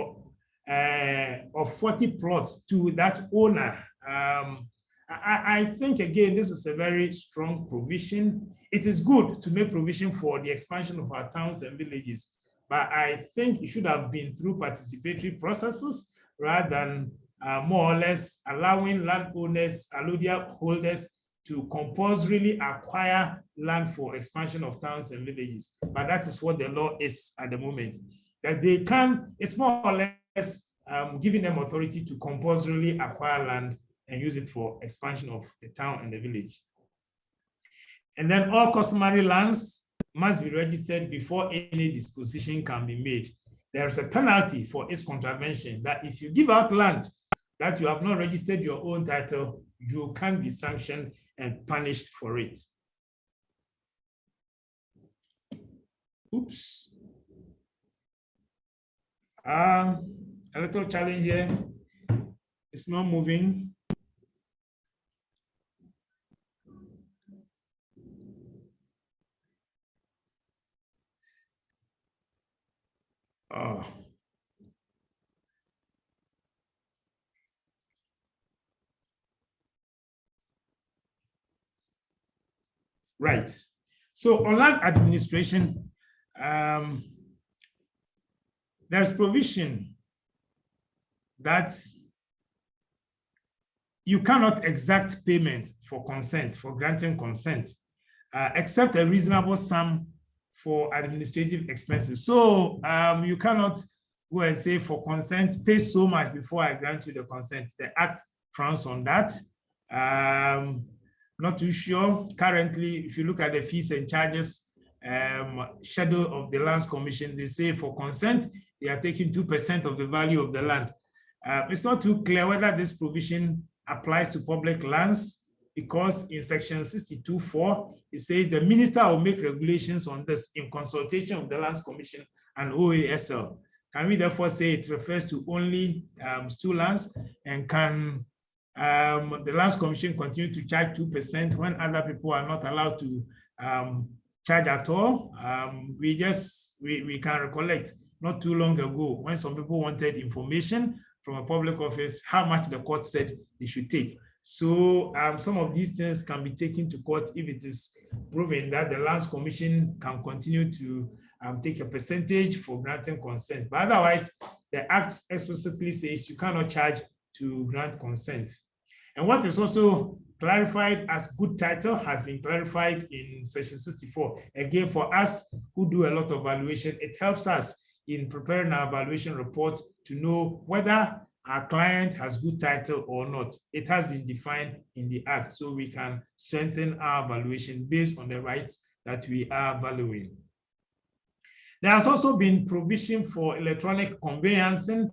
of 40 plots to that owner. I think, again, this is a very strong provision. It is good to make provision for the expansion of our towns and villages, but I think it should have been through participatory processes rather than more or less allowing landowners, allodial holders, to compulsorily acquire land for expansion of towns and villages. But that is what the law is at the moment. That they can, it's more or less giving them authority to compulsorily acquire land and use it for expansion of the town and the village. And then all customary lands must be registered before any disposition can be made. There is a penalty for its contravention, that if you give out land that you have not registered your own title, you can be sanctioned and punished for it. Oops. A little challenge here. It's not moving. Oh. Right. So on land administration, there's provision that you cannot exact payment for consent, for granting consent, except a reasonable sum for administrative expenses. So you cannot go and say for consent, pay so much before I grant you the consent. The Act frowns on that. Not too sure. Currently, if you look at the fees and charges schedule of the Lands Commission, they say for consent, they are taking 2% of the value of the land. It's not too clear whether this provision applies to public lands, because in section 62.4, it says the minister will make regulations on this in consultation with the Lands Commission and OASL. Can we therefore say it refers to only stew lands, and can the Lands Commission continue to charge 2% when other people are not allowed to charge at all? We can recollect not too long ago when some people wanted information from a public office how much the court said they should take. So some of these things can be taken to court if it is proven that the Lands Commission can continue to take a percentage for granting consent. But otherwise, the Act explicitly says you cannot charge to grant consent. And what is also clarified as good title has been clarified in section 64. Again, for us who do a lot of valuation, it helps us in preparing our valuation report to know whether our client has good title or not. It has been defined in the Act, so we can strengthen our valuation based on the rights that we are valuing. There has also been provision for electronic conveyancing.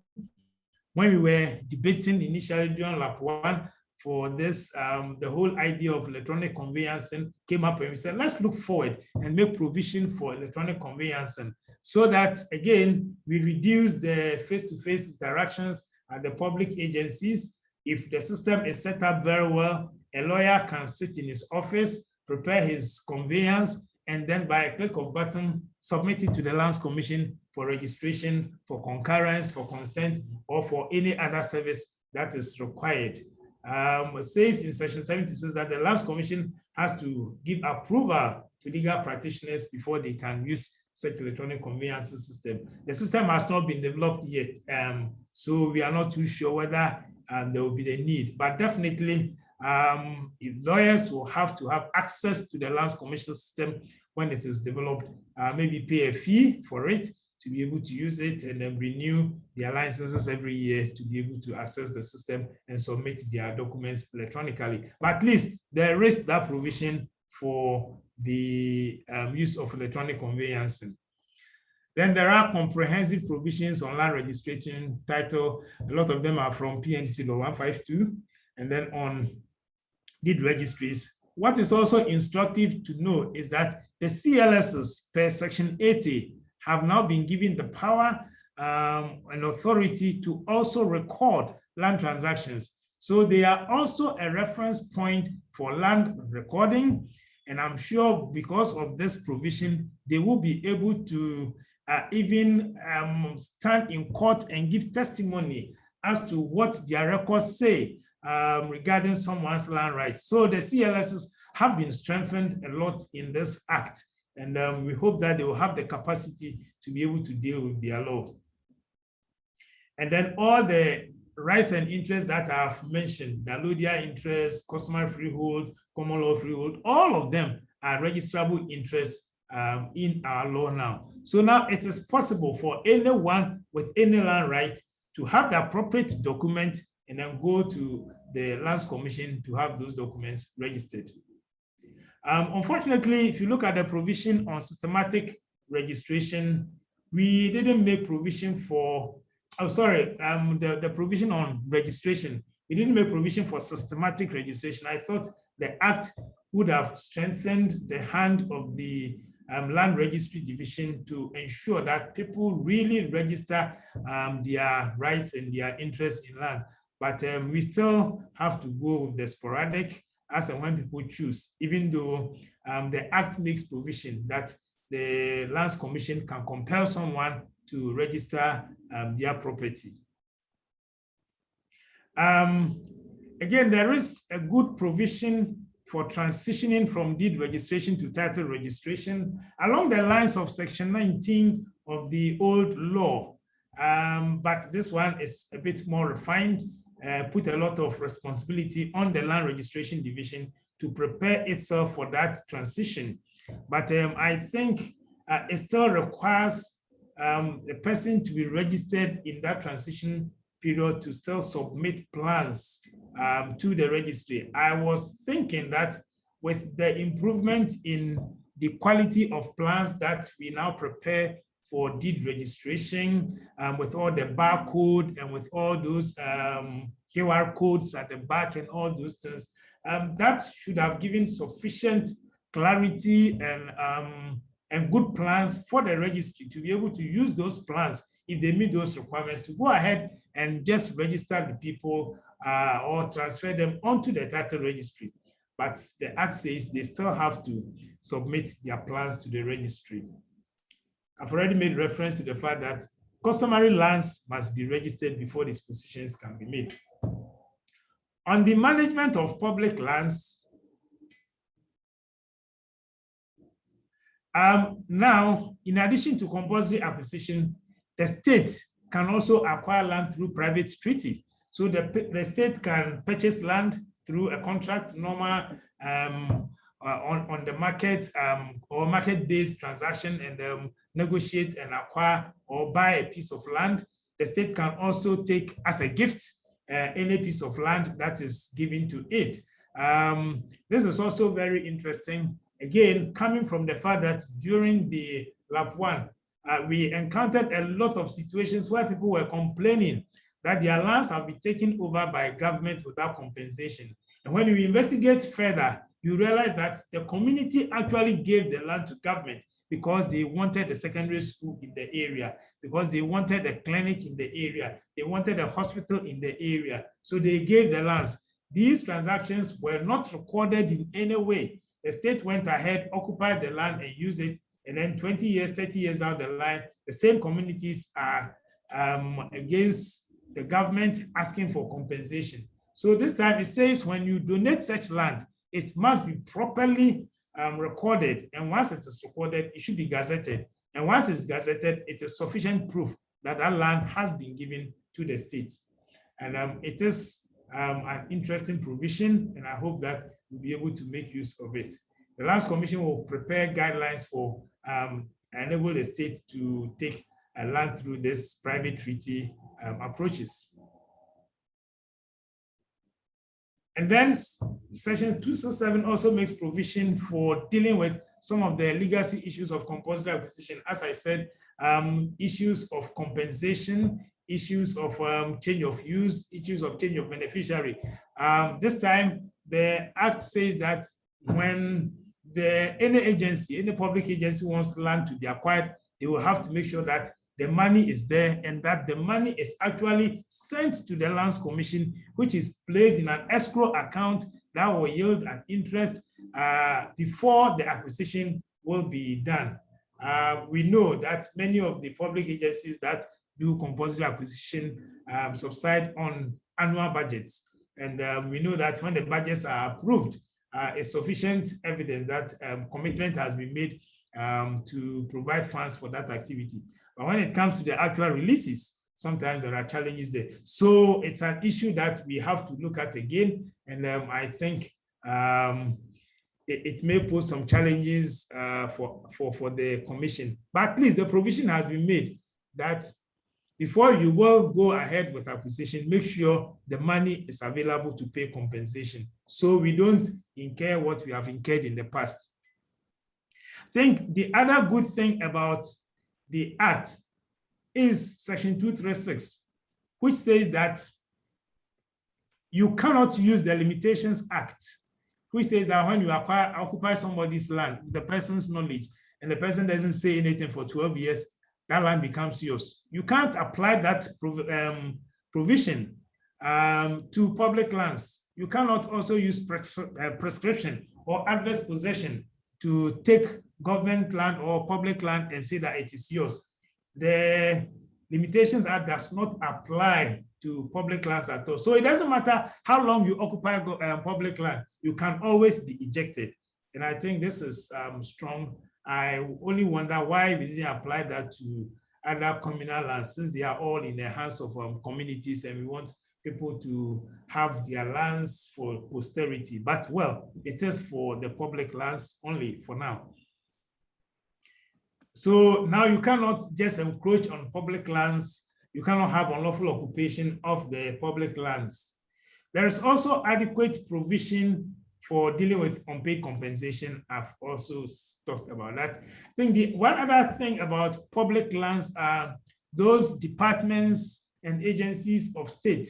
When we were debating initially during Lap 1 for this, the whole idea of electronic conveyancing came up, and we said, let's look forward and make provision for electronic conveyancing so that, again, we reduce the face-to-face interactions at the public agencies. If the system is set up very well, a lawyer can sit in his office, prepare his conveyance, and then by a click of button, submit it to the Lands Commission for registration, for concurrence, for consent, or for any other service that is required. It says in section 76 that the Lands Commission has to give approval to legal practitioners before they can use such electronic conveyance system. The system has not been developed yet, so we are not too sure whether there will be the need, but definitely lawyers will have to have access to the Lands Commission system when it is developed, maybe pay a fee for it to be able to use it, and then renew their licenses every year to be able to access the system and submit their documents electronically. But at least there is that provision for the use of electronic conveyancing. Then there are comprehensive provisions on land registration title. A lot of them are from PNC Law 152, and then on deed registries. What is also instructive to know is that the CLSs per section 80 have now been given the power and authority to also record land transactions. So they are also a reference point for land recording. And I'm sure because of this provision, they will be able to even stand in court and give testimony as to what their records say regarding someone's land rights. So the CLSs have been strengthened a lot in this act. And we hope that they will have the capacity to be able to deal with their laws. And then all the rights and interests that I've mentioned, the allodial interests, customary freehold, common law freehold, all of them are registrable interests in our law now. So now it is possible for anyone with any land right to have the appropriate document and then go to the Lands Commission to have those documents registered. Unfortunately, if you look at the provision on systematic registration, we didn't make provision for, the provision on registration. We didn't make provision for systematic registration. I thought the Act would have strengthened the hand of the Land Registry Division to ensure that people really register their rights and their interests in land. But we still have to go with the sporadic as and when people choose, even though the Act makes provision that the Lands Commission can compel someone to register their property. Again, there is a good provision for transitioning from deed registration to title registration along the lines of section 19 of the old law. But this one is a bit more refined, put a lot of responsibility on the Land Registration Division to prepare itself for that transition. But I think it still requires the person to be registered in that transition period to still submit plans to the registry. I was thinking that with the improvement in the quality of plans that we now prepare for deed registration, with all the barcode and with all those QR codes at the back and all those things, that should have given sufficient clarity and good plans for the registry to be able to use those plans if they meet those requirements to go ahead and just register the people or transfer them onto the title registry. But the Act says they still have to submit their plans to the registry. I've already made reference to the fact that customary lands must be registered before dispositions can be made. On the management of public lands, now, in addition to compulsory acquisition, the state can also acquire land through private treaty. So the state can purchase land through a contract, normal on the market or market-based transaction, and negotiate and acquire or buy a piece of land. the state can also take as a gift any piece of land that is given to it. This is also very interesting. Again, coming from the fact that during the lap one, we encountered a lot of situations where people were complaining that their lands have been taken over by government without compensation. And when you investigate further, you realize that the community actually gave the land to government because they wanted a secondary school in the area, because they wanted a clinic in the area, they wanted a hospital in the area. So they gave the lands. These transactions were not recorded in any way. The state went ahead, occupied the land and used it. And then 20 years, 30 years down the line, the same communities are against the government asking for compensation. So this time it says when you donate such land, it must be properly recorded. And once it is recorded, it should be gazetted. And once it's gazetted, it is sufficient proof that that land has been given to the state. And it is an interesting provision, and I hope that we'll be able to make use of it. The Lands Commission will prepare guidelines for enable the state to take land through this private treaty approaches. And then Section 267 also makes provision for dealing with some of the legacy issues of compulsory acquisition. As I said, issues of compensation, issues of change of use, issues of change of beneficiary. This time, the Act says that when any agency, any public agency wants land to be acquired, they will have to make sure that the money is there and that the money is actually sent to the Lands Commission, which is placed in an escrow account that will yield an interest before the acquisition will be done. We know that many of the public agencies that do compulsory acquisition subside on annual budgets. And we know that when the budgets are approved, it's sufficient evidence that commitment has been made to provide funds for that activity. But when it comes to the actual releases, sometimes there are challenges there. So it's an issue that we have to look at again. And I think it may pose some challenges for the commission. But at least the provision has been made that before you will go ahead with acquisition, make sure the money is available to pay compensation, so we don't incur what we have incurred in the past. I think the other good thing about the Act is Section 236, which says that you cannot use the Limitations Act, which says that when you occupy somebody's land, the person's knowledge, and the person doesn't say anything for 12 years, that land becomes yours. You can't apply that provision to public lands. You cannot also use prescription or adverse possession to take government land or public land and say that it is yours. The Limitations Act does not apply to public lands at all. So it doesn't matter how long you occupy public land, you can always be ejected. And I think this is strong. I only wonder why we didn't apply that to other communal lands, since they are all in the hands of communities and we want people to have their lands for posterity. But well, it is for the public lands only for now. So now you cannot just encroach on public lands. You cannot have unlawful occupation of the public lands. There is also adequate provision for dealing with unpaid compensation. I've also talked about that. I think the one other thing about public lands are those departments and agencies of state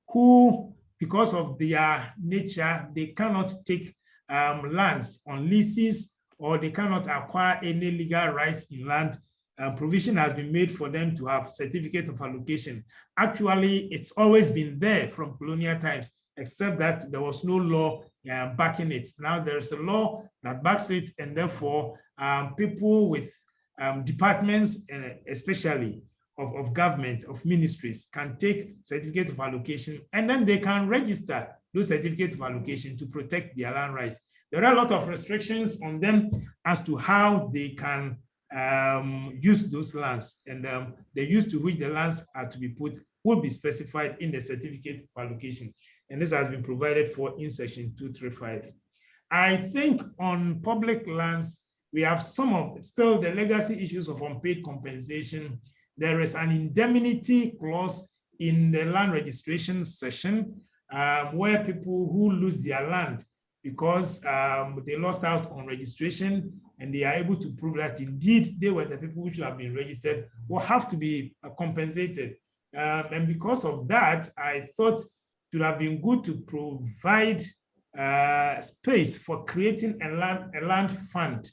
who, because of their nature, they cannot take lands on leases, or they cannot acquire any legal rights in land. Provision has been made for them to have certificate of allocation. Actually, it's always been there from colonial times, except that there was no law backing it. Now there's a law that backs it, and therefore people with departments, especially of government, of ministries, can take certificate of allocation, and then they can register those certificates of allocation to protect their land rights. There are a lot of restrictions on them as to how they can use those lands, and the use to which the lands are to be put will be specified in the certificate of allocation. And this has been provided for in Section 235. I think on public lands, we have some of still the legacy issues of unpaid compensation. there is an indemnity clause in the land registration section where people who lose their land because they lost out on registration and they are able to prove that indeed they were the people who should have been registered will have to be compensated. And because of that, I thought it would have been good to provide space for creating a land fund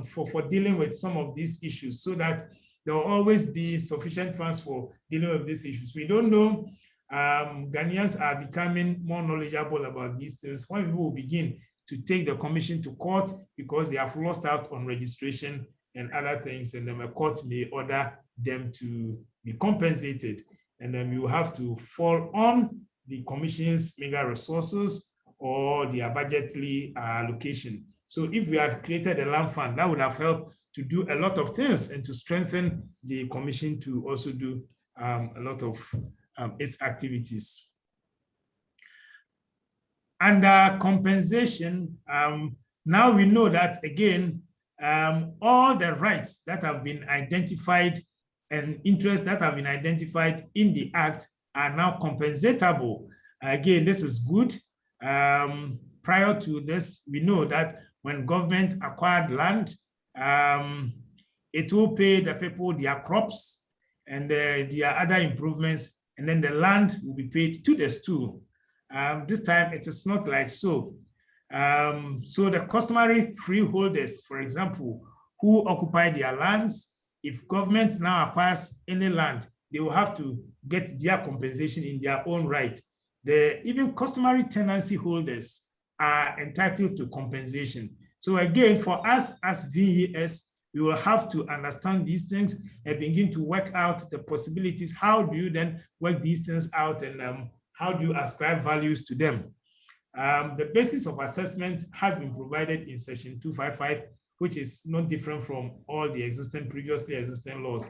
for dealing with some of these issues so that there will always be sufficient funds for dealing with these issues. We don't know. Ghanaians are becoming more knowledgeable about these things when people will begin to take the commission to court because they have lost out on registration and other things, and then the court may order them to be compensated. And then you have to fall on the commission's mega resources or their budgetary allocation. So if we had created a land fund, that would have helped to do a lot of things and to strengthen the commission to also do a lot of its activities. Under compensation, now we know that again, all the rights that have been identified and interests that have been identified in the Act are now compensatable. Again, this is good. Prior to this, we know that when government acquired land, it will pay the people their crops and their other improvements, and then the land will be paid to the stool. This time it is not like so. So the customary freeholders, for example, who occupy their lands, if government now acquires any land, they will have to get their compensation in their own right. Even customary tenancy holders are entitled to compensation. So again, for us as VES, we will have to understand these things and begin to work out the possibilities. How do you then work these things out, and how do you ascribe values to them? The basis of assessment has been provided in section 255, which is not different from all the previously existing laws.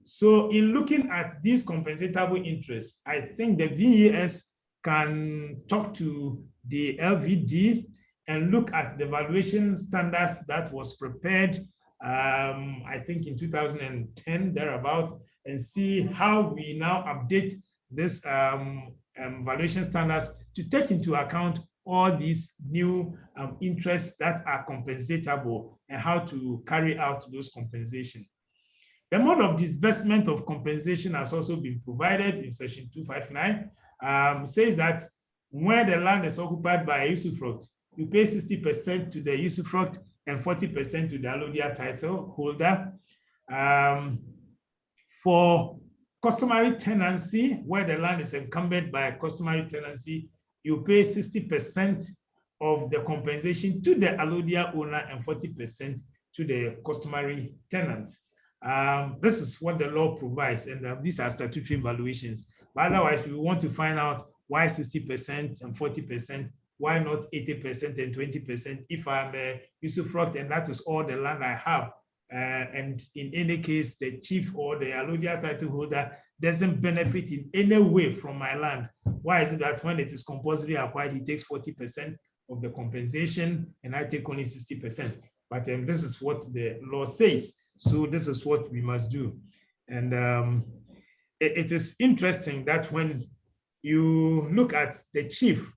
So in looking at these compensatable interests, I think the VES can talk to the LVD and look at the valuation standards that was prepared, I think in 2010, thereabout, and see how we now update this valuation standards to take into account all these new interests that are compensatable and how to carry out those compensation. The mode of disbursement of compensation has also been provided in section 259, says that when the land is occupied by a usufruct, you pay 60% to the usufruct and 40% to the allodial title holder. For customary tenancy, where the land is encumbered by a customary tenancy, you pay 60% of the compensation to the allodial owner and 40% to the customary tenant. This is what the law provides, and these are statutory valuations. But otherwise, we want to find out why 60% and 40%, why not 80% and 20%? If I'm a usufruct and that is all the land I have, and in any case, the chief or the allodial title holder doesn't benefit in any way from my land, why is it that when it is compulsory acquired, he takes 40% of the compensation and I take only 60%? But this is what the law says. So this is what we must do. And it is interesting that when you look at the chief,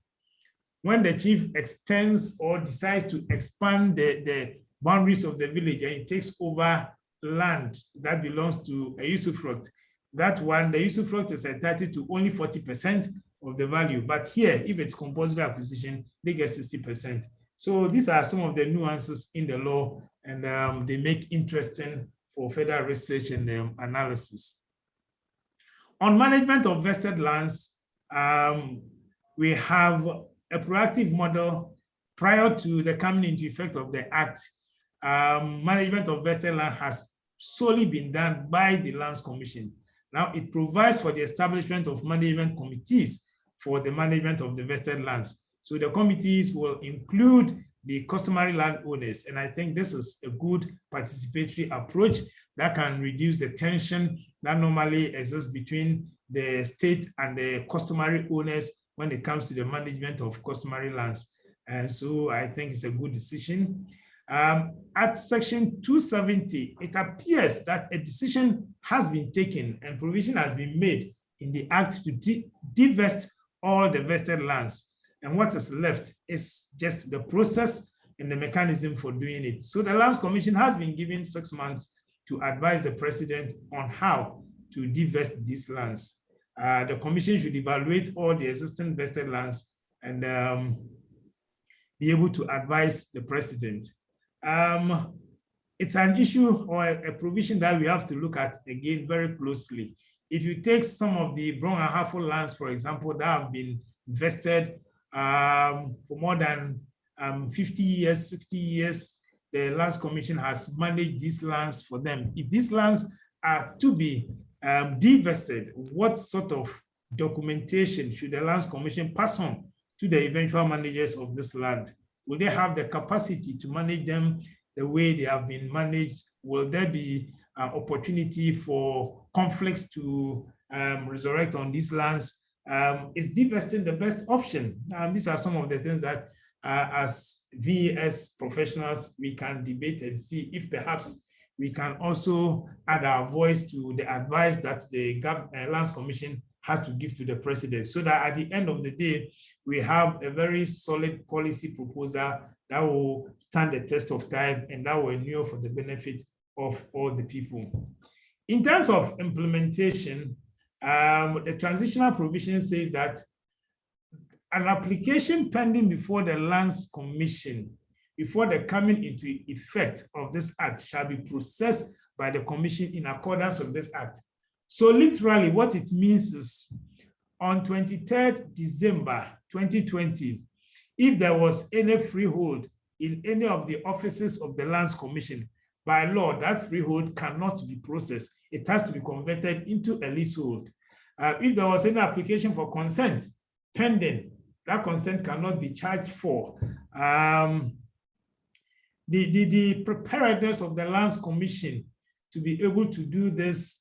when the chief extends or decides to expand the boundaries of the village and it takes over land that belongs to a usufruct, that one, the usufruct is entitled to only 40% of the value. But here, if it's compulsory acquisition, they get 60%. So these are some of the nuances in the law, and they make interesting for further research and analysis. On management of vested lands, we have a proactive model prior to the coming into effect of the Act. Management of vested land has solely been done by the Lands Commission. Now it provides for the establishment of management committees for the management of the vested lands. So the committees will include the customary landowners, and I think this is a good participatory approach that can reduce the tension that normally exists between the state and the customary owners when it comes to the management of customary lands. And so I think it's a good decision. At section 270, it appears that a decision has been taken and provision has been made in the act to divest all the vested lands. And what is left is just the process and the mechanism for doing it. So the Lands Commission has been given 6 months to advise the president on how to divest these lands. The commission should evaluate all the existing vested lands and be able to advise the president. It's an issue or a provision that we have to look at again very closely. If you take some of the Brown and Hartford lands, for example, that have been vested for more than 50 years, 60 years, the Lands Commission has managed these lands for them. If these lands are to be divested, what sort of documentation should the Lands Commission pass on to the eventual managers of this land? Will they have the capacity to manage them the way they have been managed? Will there be an opportunity for conflicts to resurrect on these lands? Is divesting the best option? These are some of the things that as VES professionals, we can debate and see if perhaps we can also add our voice to the advice that the Lands Commission has to give to the president, so that at the end of the day, we have a very solid policy proposal that will stand the test of time and that will endure for the benefit of all the people. In terms of implementation, the transitional provision says that an application pending before the Lands Commission, before the coming into effect of this act, shall be processed by the commission in accordance with this act. So literally what it means is on 23rd December 2020, if there was any freehold in any of the offices of the Lands Commission, by law, that freehold cannot be processed. It has to be converted into a leasehold. If there was any application for consent pending, that consent cannot be charged for. The preparedness of the Lands Commission to be able to do this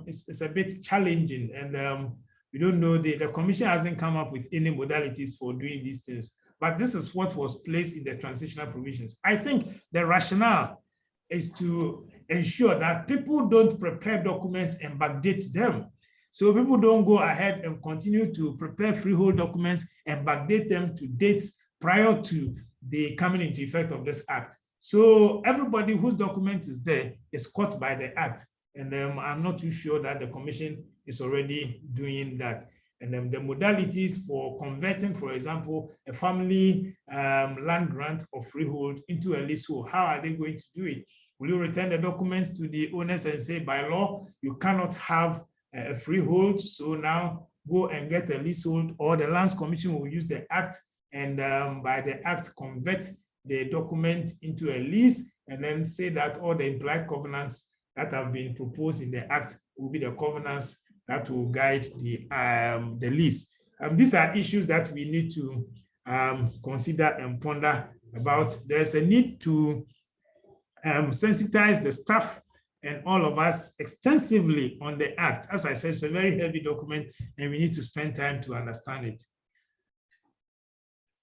is a bit challenging, and we don't know, the commission hasn't come up with any modalities for doing these things, but this is what was placed in the transitional provisions. I think the rationale is to ensure that people don't prepare documents and backdate them. So people don't go ahead and continue to prepare freehold documents and backdate them to dates prior to the coming into effect of this act. So everybody whose document is there is caught by the act. And I'm not too sure that the commission is already doing that. And then the modalities for converting, for example, a family land grant or freehold into a leasehold, how are they going to do it? Will you return the documents to the owners and say, by law, you cannot have a freehold, so now go and get a leasehold? Or the Lands Commission will use the act and by the act convert the document into a lease and then say that all the implied covenants that have been proposed in the act will be the covenants that will guide the lease. These are issues that we need to consider and ponder about. There's a need to sensitize the staff and all of us extensively on the act. As I said, it's a very heavy document and we need to spend time to understand it.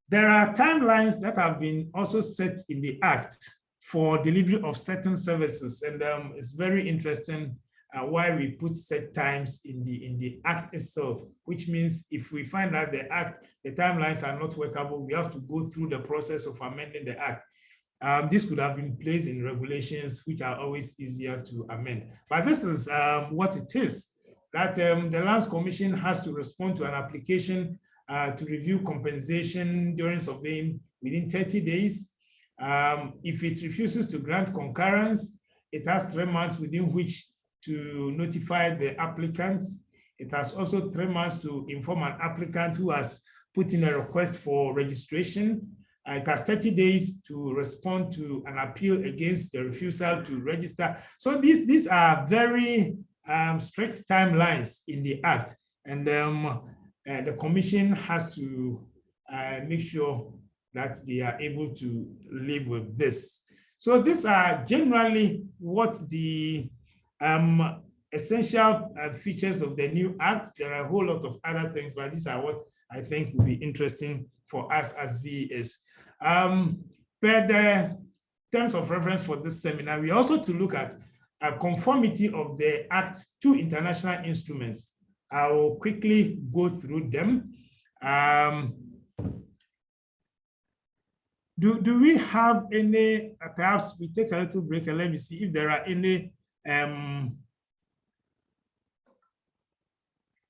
There are timelines that have been also set in the act for delivery of certain services, and it's very interesting why we put set times in the act itself, which means if we find that the timelines are not workable, we have to go through the process of amending the act. This could have been placed in regulations, which are always easier to amend. But this is what it is, that the Lands Commission has to respond to an application to review compensation during surveying within 30 days. If it refuses to grant concurrence, it has 3 months within which to notify the applicant. It has also 3 months to inform an applicant who has put in a request for registration. It has 30 days to respond to an appeal against the refusal to register. So these are very strict timelines in the act. And the commission has to make sure that they are able to live with this. So these are generally what the essential features of the new act. There are a whole lot of other things, but these are what I think will be interesting for us as VES. Per the terms of reference for this seminar, we also to look at a conformity of the Act to international instruments. I will quickly go through them. Do we have any, perhaps we take a little break and let me see if there are any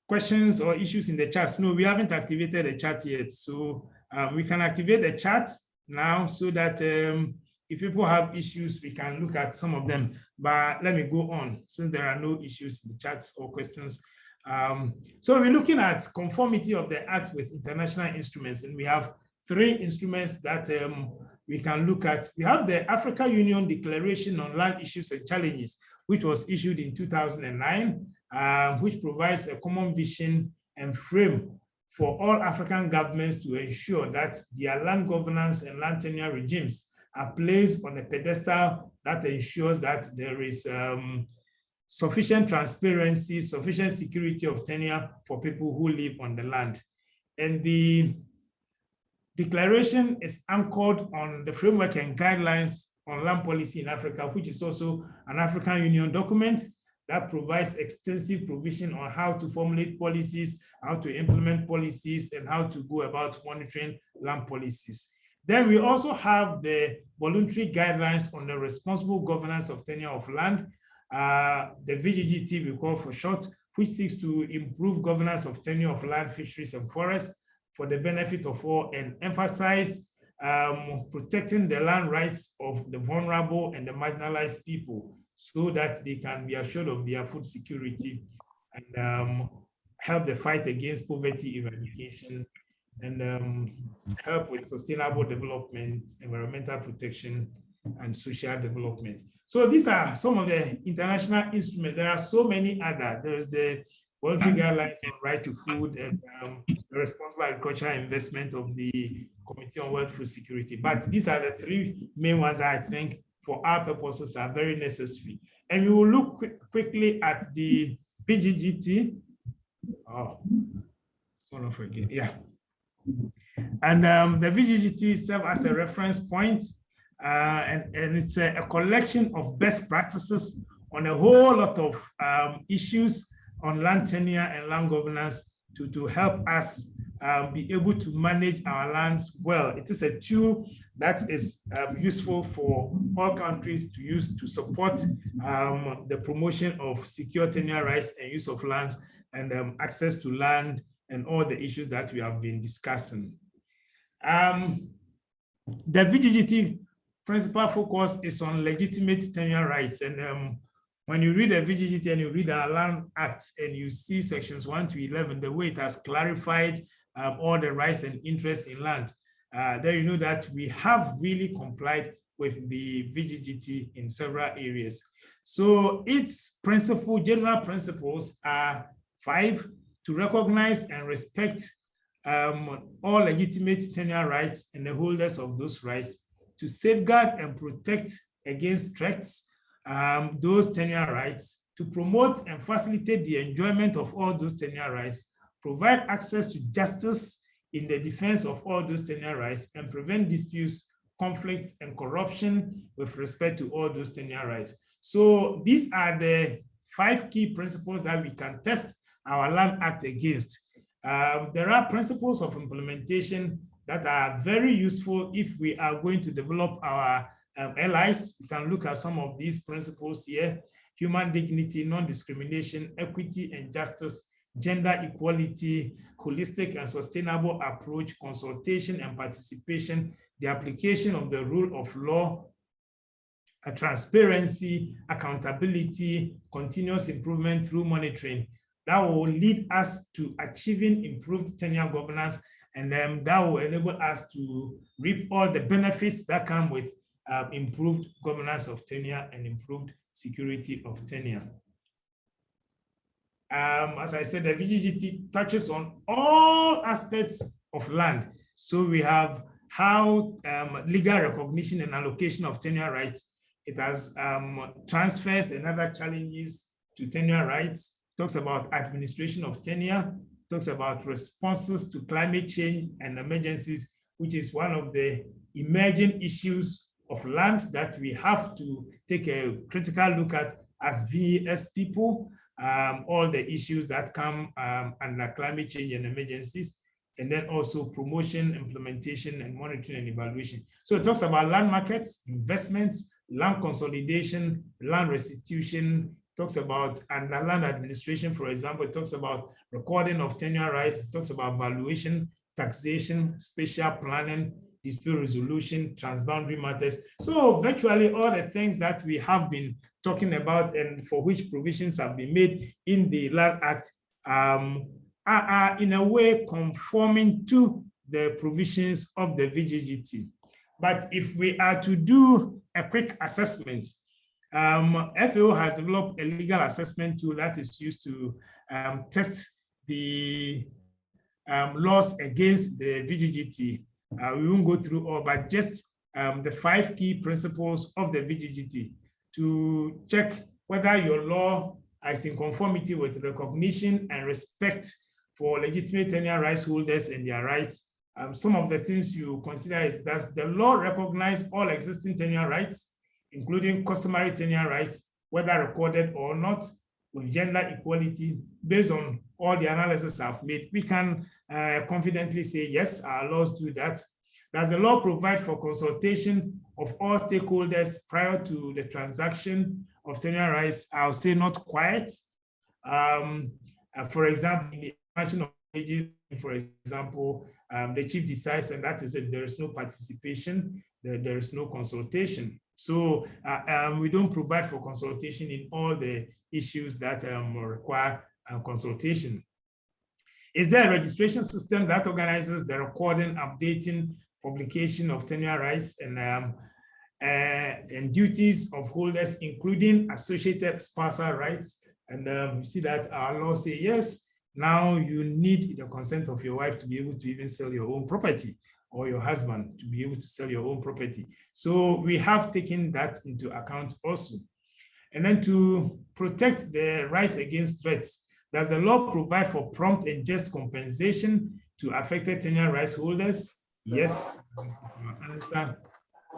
questions or issues in the chat. No, we haven't activated the chat yet. So we can activate the chat now so that if people have issues, we can look at some of them. But let me go on since there are no issues in the chats or questions. So we're looking at conformity of the Act with international instruments, and we have 3 instruments that we can look at. We have the Africa Union Declaration on Land Issues and Challenges, which was issued in 2009, which provides a common vision and frame for all African governments to ensure that their land governance and land tenure regimes are placed on a pedestal that ensures that there is sufficient transparency, sufficient security of tenure for people who live on the land. And the declaration is anchored on the framework and guidelines on land policy in Africa, which is also an African Union document that provides extensive provision on how to formulate policies, how to implement policies, and how to go about monitoring land policies. Then we also have the voluntary guidelines on the responsible governance of tenure of land, the VGGT we call for short, which seeks to improve governance of tenure of land, fisheries, and forests for the benefit of all, and emphasize protecting the land rights of the vulnerable and the marginalized people so that they can be assured of their food security and help the fight against poverty eradication and help with sustainable development, environmental protection, and social development. So these are some of the international instruments. There are so many other. There's the voluntary guidelines on right to food and the responsible agricultural investment of the Committee on World Food Security. But these are the 3 main ones that I think for our purposes are very necessary. And we will look quickly at the BGGT. Oh, hold on for again, yeah. And the VGGT serves as a reference point, and it's a collection of best practices on a whole lot of issues on land tenure and land governance to help us be able to manage our lands well. It is a tool that is useful for all countries to use to support the promotion of secure tenure rights and use of lands and access to land and all the issues that we have been discussing. The VGGT principal focus is on legitimate tenure rights. And when you read the VGGT and you read our Land Act and you see sections 1 to 11, the way it has clarified all the rights and interests in land, then you know that we have really complied with the VGGT in several areas. So its general principles are 5: to recognize and respect all legitimate tenure rights and the holders of those rights, to safeguard and protect against threats, those tenure rights, to promote and facilitate the enjoyment of all those tenure rights, provide access to justice in the defense of all those tenure rights, and prevent disputes, conflicts, and corruption with respect to all those tenure rights. So these are the 5 key principles that we can test our Land Act against. There are principles of implementation that are very useful if we are going to develop our allies. We can look at some of these principles here: human dignity, non-discrimination, equity and justice, gender equality, holistic and sustainable approach, consultation and participation, the application of the rule of law, transparency, accountability, continuous improvement through monitoring. That will lead us to achieving improved tenure governance, and that will enable us to reap all the benefits that come with improved governance of tenure and improved security of tenure. As I said, the VGGT touches on all aspects of land. So we have how legal recognition and allocation of tenure rights. It has transfers and other challenges to tenure rights. Talks about administration of tenure, talks about responses to climate change and emergencies, which is one of the emerging issues of land that we have to take a critical look at as VES people, all the issues that come under climate change and emergencies, and then also promotion, implementation, and monitoring and evaluation. So it talks about land markets, investments, land consolidation, land restitution, talks about under land administration, for example, it talks about recording of tenure rights, it talks about valuation, taxation, spatial planning, dispute resolution, transboundary matters. So virtually all the things that we have been talking about and for which provisions have been made in the Land Act are in a way conforming to the provisions of the VGGT. But if we are to do a quick assessment, FAO has developed a legal assessment tool that is used to test the laws against the VGGT. We won't go through all, but just the 5 key principles of the VGGT to check whether your law is in conformity with recognition and respect for legitimate tenure rights holders and their rights. Some of the things you consider is, does the law recognize all existing tenure rights, including customary tenure rights, whether recorded or not, with gender equality? Based on all the analysis I've made, we can confidently say, yes, our laws do that. Does the law provide for consultation of all stakeholders prior to the transaction of tenure rights? I'll say not quite. For example, in the expansion of ages, for example, the chief decides, and that is it. There is no participation, there is no consultation. So we don't provide for consultation in all the issues that require consultation. Is there a registration system that organizes the recording, updating, publication of tenure rights and duties of holders, including associated spousal rights? And you see that our law say, yes, now you need the consent of your wife to be able to even sell your own property, or your husband to be able to sell your own property. So we have taken that into account also. And then to protect the rights against threats, does the law provide for prompt and just compensation to affected tenure rights holders? Yes. Answer.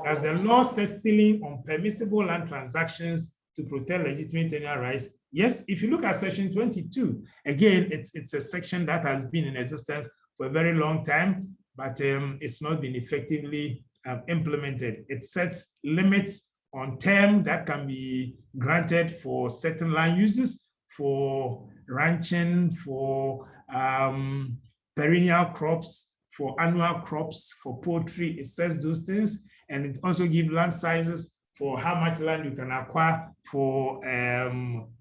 Does the law set ceiling on permissible land transactions to protect legitimate tenure rights? Yes. If you look at section 22, again, it's a section that has been in existence for a very long time, but it's not been effectively implemented. It sets limits on term that can be granted for certain land uses, for ranching, for perennial crops, for annual crops, for poultry. It says those things, and it also gives land sizes for how much land you can acquire for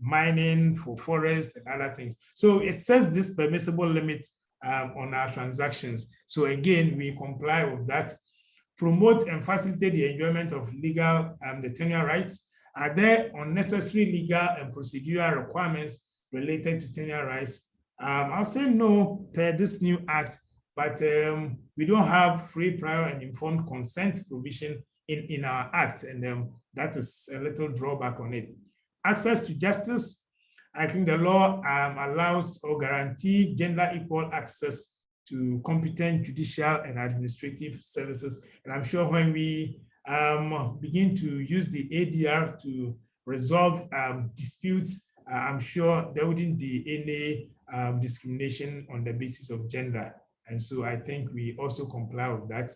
mining, for forest, and other things. So it says this permissible limits on our transactions. So again, we comply with that. Promote and facilitate the enjoyment of legal the tenure rights. Are there unnecessary legal and procedural requirements related to tenure rights? I'll say no per this new act, but we don't have free, prior, and informed consent provision in our act, and that is a little drawback on it. Access to justice. I think the law allows or guarantees gender equal access to competent judicial and administrative services. And I'm sure when we begin to use the ADR to resolve disputes, I'm sure there wouldn't be any discrimination on the basis of gender. And so I think we also comply with that.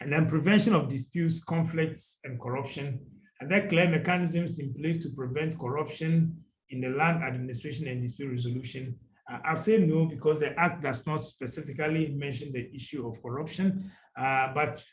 And then prevention of disputes, conflicts, and corruption. Are there clear mechanisms in place to prevent corruption in the land administration and dispute resolution? I'll say no, because the act does not specifically mention the issue of corruption. But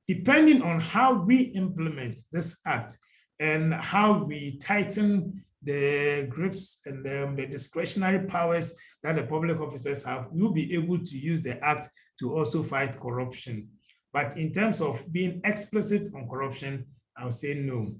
depending on how we implement this act and how we tighten the grips and the discretionary powers that the public officers have, we'll be able to use the act to also fight corruption. But in terms of being explicit on corruption, I'll say no.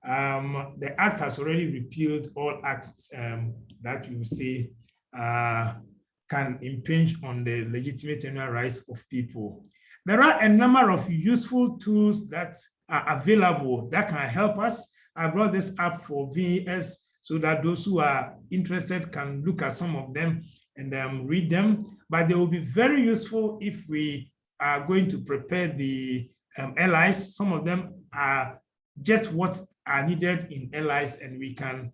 The act has already repealed all acts that you say can impinge on the legitimate tenure rights of people. There are a number of useful tools that are available that can help us. I brought this up for VES so that those who are interested can look at some of them and read them. But they will be very useful if we are going to prepare the LIs. Some of them are just what are needed in LIs, and we can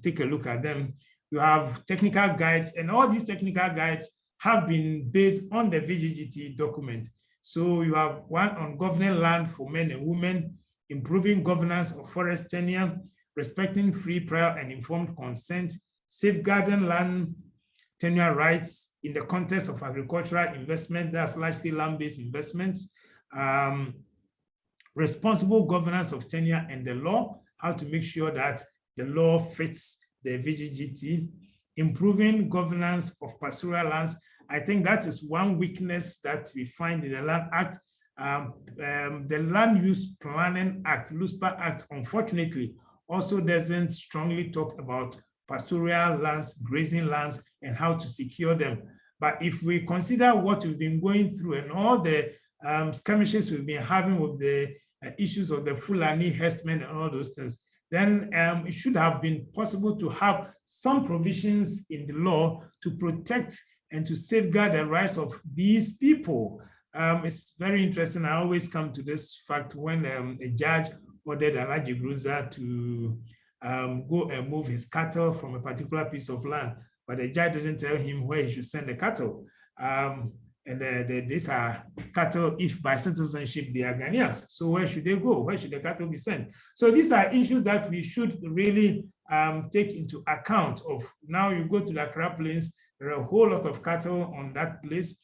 take a look at them. You have technical guides, and all these technical guides have been based on the VGGT document. So you have one on governing land for men and women, improving governance of forest tenure, respecting free, prior, and informed consent, safeguarding land tenure rights in the context of agricultural investment, that's largely land-based investments, responsible governance of tenure and the law, how to make sure that the law fits the VGGT, improving governance of pastoral lands. I think that is one weakness that we find in the Land Act. The Land Use Planning Act, LUSPA Act, unfortunately, also doesn't strongly talk about pastoral lands, grazing lands, and how to secure them. But if we consider what we've been going through and all the skirmishes we've been having with the issues of the Fulani herdsmen and all those things, then it should have been possible to have some provisions in the law to protect and to safeguard the rights of these people. It's very interesting. I always come to this fact when a judge ordered Alhaji Gruza to go and move his cattle from a particular piece of land, but the judge didn't tell him where he should send the cattle. These are cattle, if by citizenship they are Ghanaians. So where should they go? Where should the cattle be sent? So these are issues that we should really take into account of. Now you go to the Accra Plains, there are a whole lot of cattle on that place.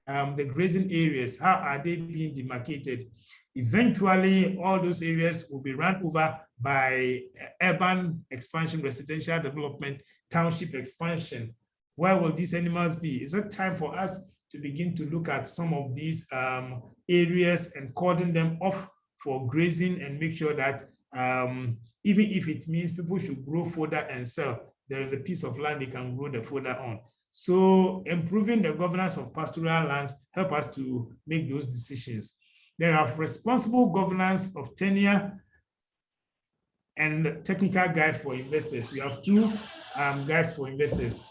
The grazing areas, how are they being demarcated? Eventually, all those areas will be run over by urban expansion, residential development, township expansion. Where will these animals be? Is it time for us to begin to look at some of these areas and cordon them off for grazing and make sure that even if it means people should grow fodder and sell, there is a piece of land they can grow the fodder on. So improving the governance of pastoral lands help us to make those decisions. They have responsible governance of tenure and technical guide for investors. We have two guides for investors.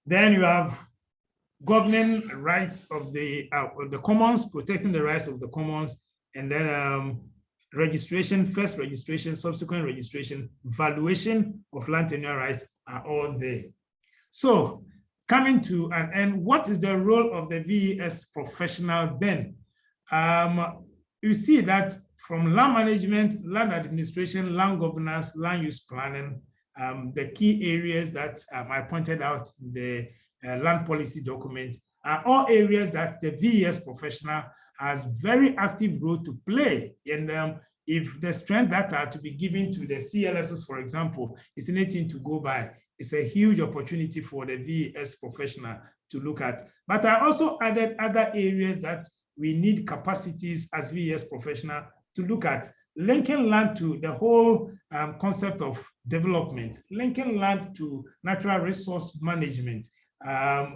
Then you have governing rights of the commons, protecting the rights of the commons, and then registration, first registration, subsequent registration, valuation of land tenure rights are all there. So coming to an end, what is the role of the VES professional then? You see that from land management, land administration, land governance, land use planning, the key areas that I pointed out in the land policy document are all areas that the VES professional has very active role to play. And if the strength that are to be given to the CLSs, for example, is anything to go by, it's a huge opportunity for the VES professional to look at. But I also added other areas that we need capacities as VES professional to look at, linking land to the whole concept of development, linking land to natural resource management.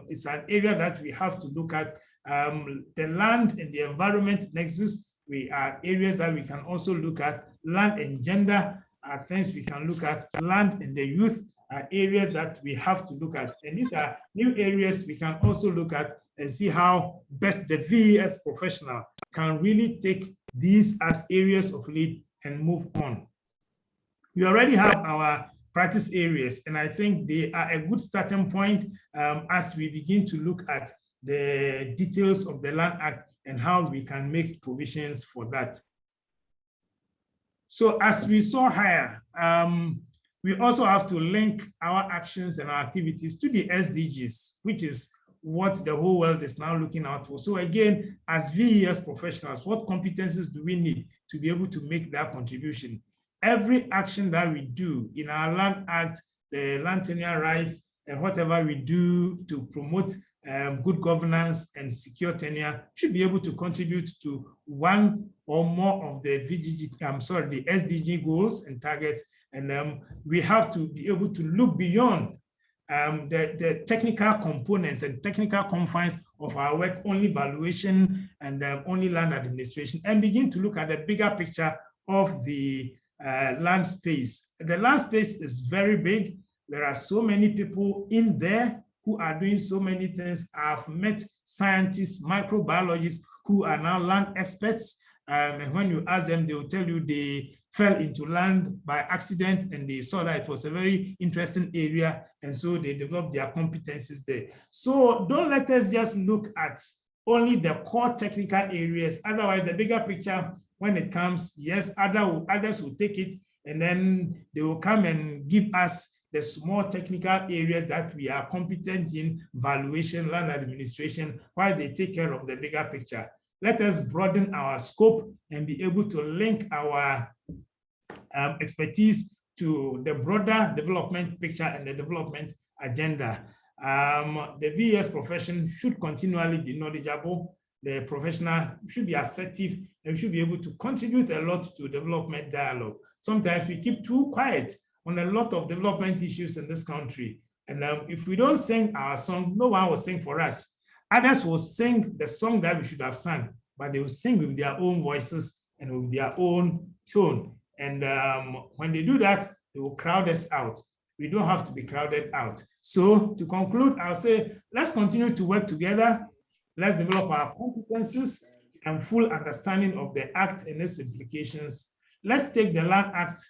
It's an area that we have to look at. The land and the environment nexus, we are areas that we can also look at. Land and gender are things we can look at. Land and the youth are areas that we have to look at. And these are new areas we can also look at and see how best the VES professional can really take these as areas of lead and move on. We already have our practice areas, and I think they are a good starting point as we begin to look at the details of the Land Act and how we can make provisions for that. So as we saw here, we also have to link our actions and our activities to the SDGs, which is what the whole world is now looking out for. So again, as VES professionals, what competencies do we need to be able to make that contribution? Every action that we do in our Land Act, the land tenure rights, and whatever we do to promote good governance and secure tenure should be able to contribute to one or more of the the SDG goals and targets. And we have to be able to look beyond the technical components and technical confines of our work, only valuation and only land administration, and begin to look at the bigger picture of the land space. The land space is very big. There are so many people in there, who are doing so many things. I've met scientists, microbiologists who are now land experts. And when you ask them, they will tell you they fell into land by accident and they saw that it was a very interesting area. And so they developed their competencies there. So don't let us just look at only the core technical areas. Otherwise, the bigger picture, when it comes, yes, others will take it, and then they will come and give us the small technical areas that we are competent in, valuation, land administration, while they take care of the bigger picture. Let us broaden our scope and be able to link our expertise to the broader development picture and the development agenda. The VES profession should continually be knowledgeable. The professional should be assertive and should be able to contribute a lot to development dialogue. Sometimes we keep too quiet on a lot of development issues in this country. And if we don't sing our song, no one will sing for us. Others will sing the song that we should have sung, but they will sing with their own voices and with their own tone. And when they do that, they will crowd us out. We don't have to be crowded out. So to conclude, I'll say, let's continue to work together. Let's develop our competencies and full understanding of the Act and its implications. Let's take the Land Act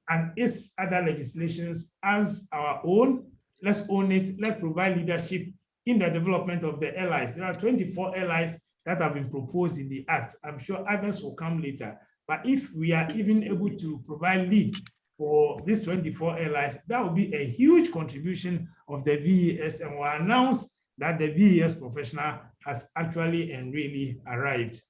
and its other legislations as our own. Let's own it. Let's provide leadership in the development of the LIs. There are 24 LIs that have been proposed in the Act. I'm sure others will come later. But if we are even able to provide lead for these 24 LIs, that will be a huge contribution of the VES, and will announce that the VES professional has actually and really arrived.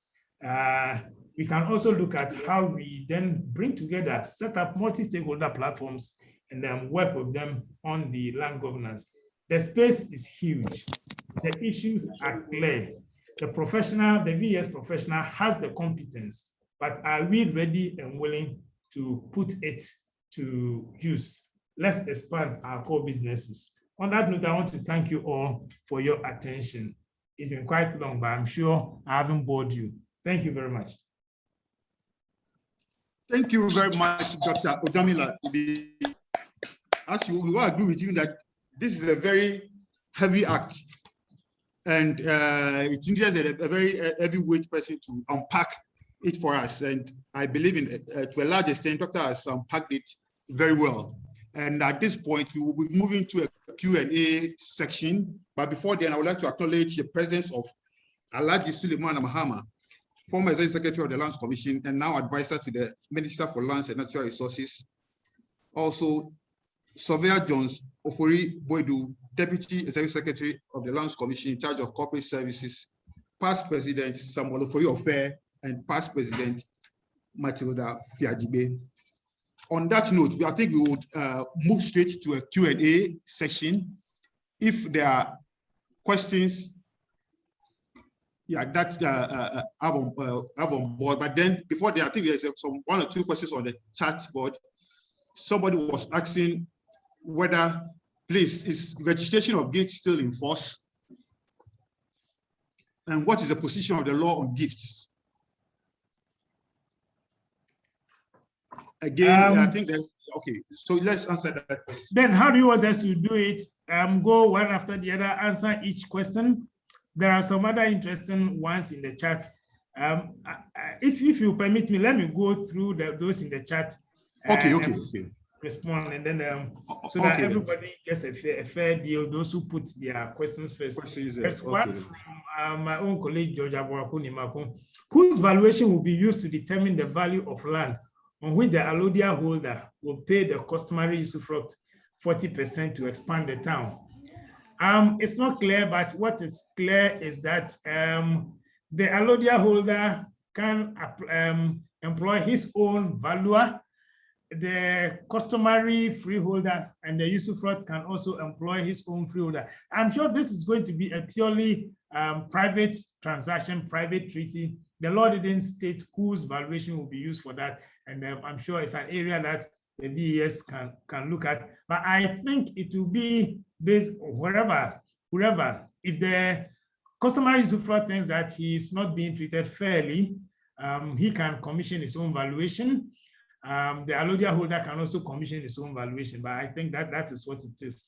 We can also look at how we then bring together, set up multi-stakeholder platforms, and then work with them on the land governance. The space is huge. The issues are clear. The professional, the VES professional has the competence, but are we ready and willing to put it to use? Let's expand our core businesses. On that note, I want to thank you all for your attention. It's been quite long, but I'm sure I haven't bored you. Thank you very much. Thank you very much, Dr. Odamila. As you will agree with you that this is a very heavy act, and it needs a very heavyweight person to unpack it for us. And I believe to a large extent, Dr. has unpacked it very well. And at this point, we will be moving to a Q&A section. But before then, I would like to acknowledge the presence of Alhaji Suleiman Mahama, former Executive Secretary of the Lands Commission and now advisor to the Minister for Lands and Natural Resources. Also, Surveyor Jones Ofori Boydu, Deputy Executive Secretary of the Lands Commission in charge of corporate services, past President Samuel Ofori Ofe, and past President Matilda Fiajibe. On that note, I think we would move straight to a Q&A session. If there are questions, yeah, that have on board. But then before that, I think there's some 1 or 2 questions on the chat board. Somebody was asking whether, please, is registration of gifts still in force? And what is the position of the law on gifts? Again, I think that, okay, so let's answer that question. Then how do you want us to do it? Go one after the other, answer each question. There are some other interesting ones in the chat. If you permit me, let me go through those in the chat. Okay. Respond, and then so that everybody gets a fair deal, those who put their questions first. There's one from my own colleague, George Abuakuni, whose valuation will be used to determine the value of land on which the allodia holder will pay the customary usufruct 40% to expand the town. It's not clear, but what is clear is that the allodia holder can employ his own valuer. The customary freeholder and the usufruct can also employ his own freeholder. I'm sure this is going to be a purely private transaction, private treaty. The law didn't state whose valuation will be used for that. And I'm sure it's an area that the VES can look at. But I think it will be based on whoever. If the customary usufruct thinks that he is not being treated fairly, he can commission his own valuation. The allodia holder can also commission his own valuation, but I think that is what it is.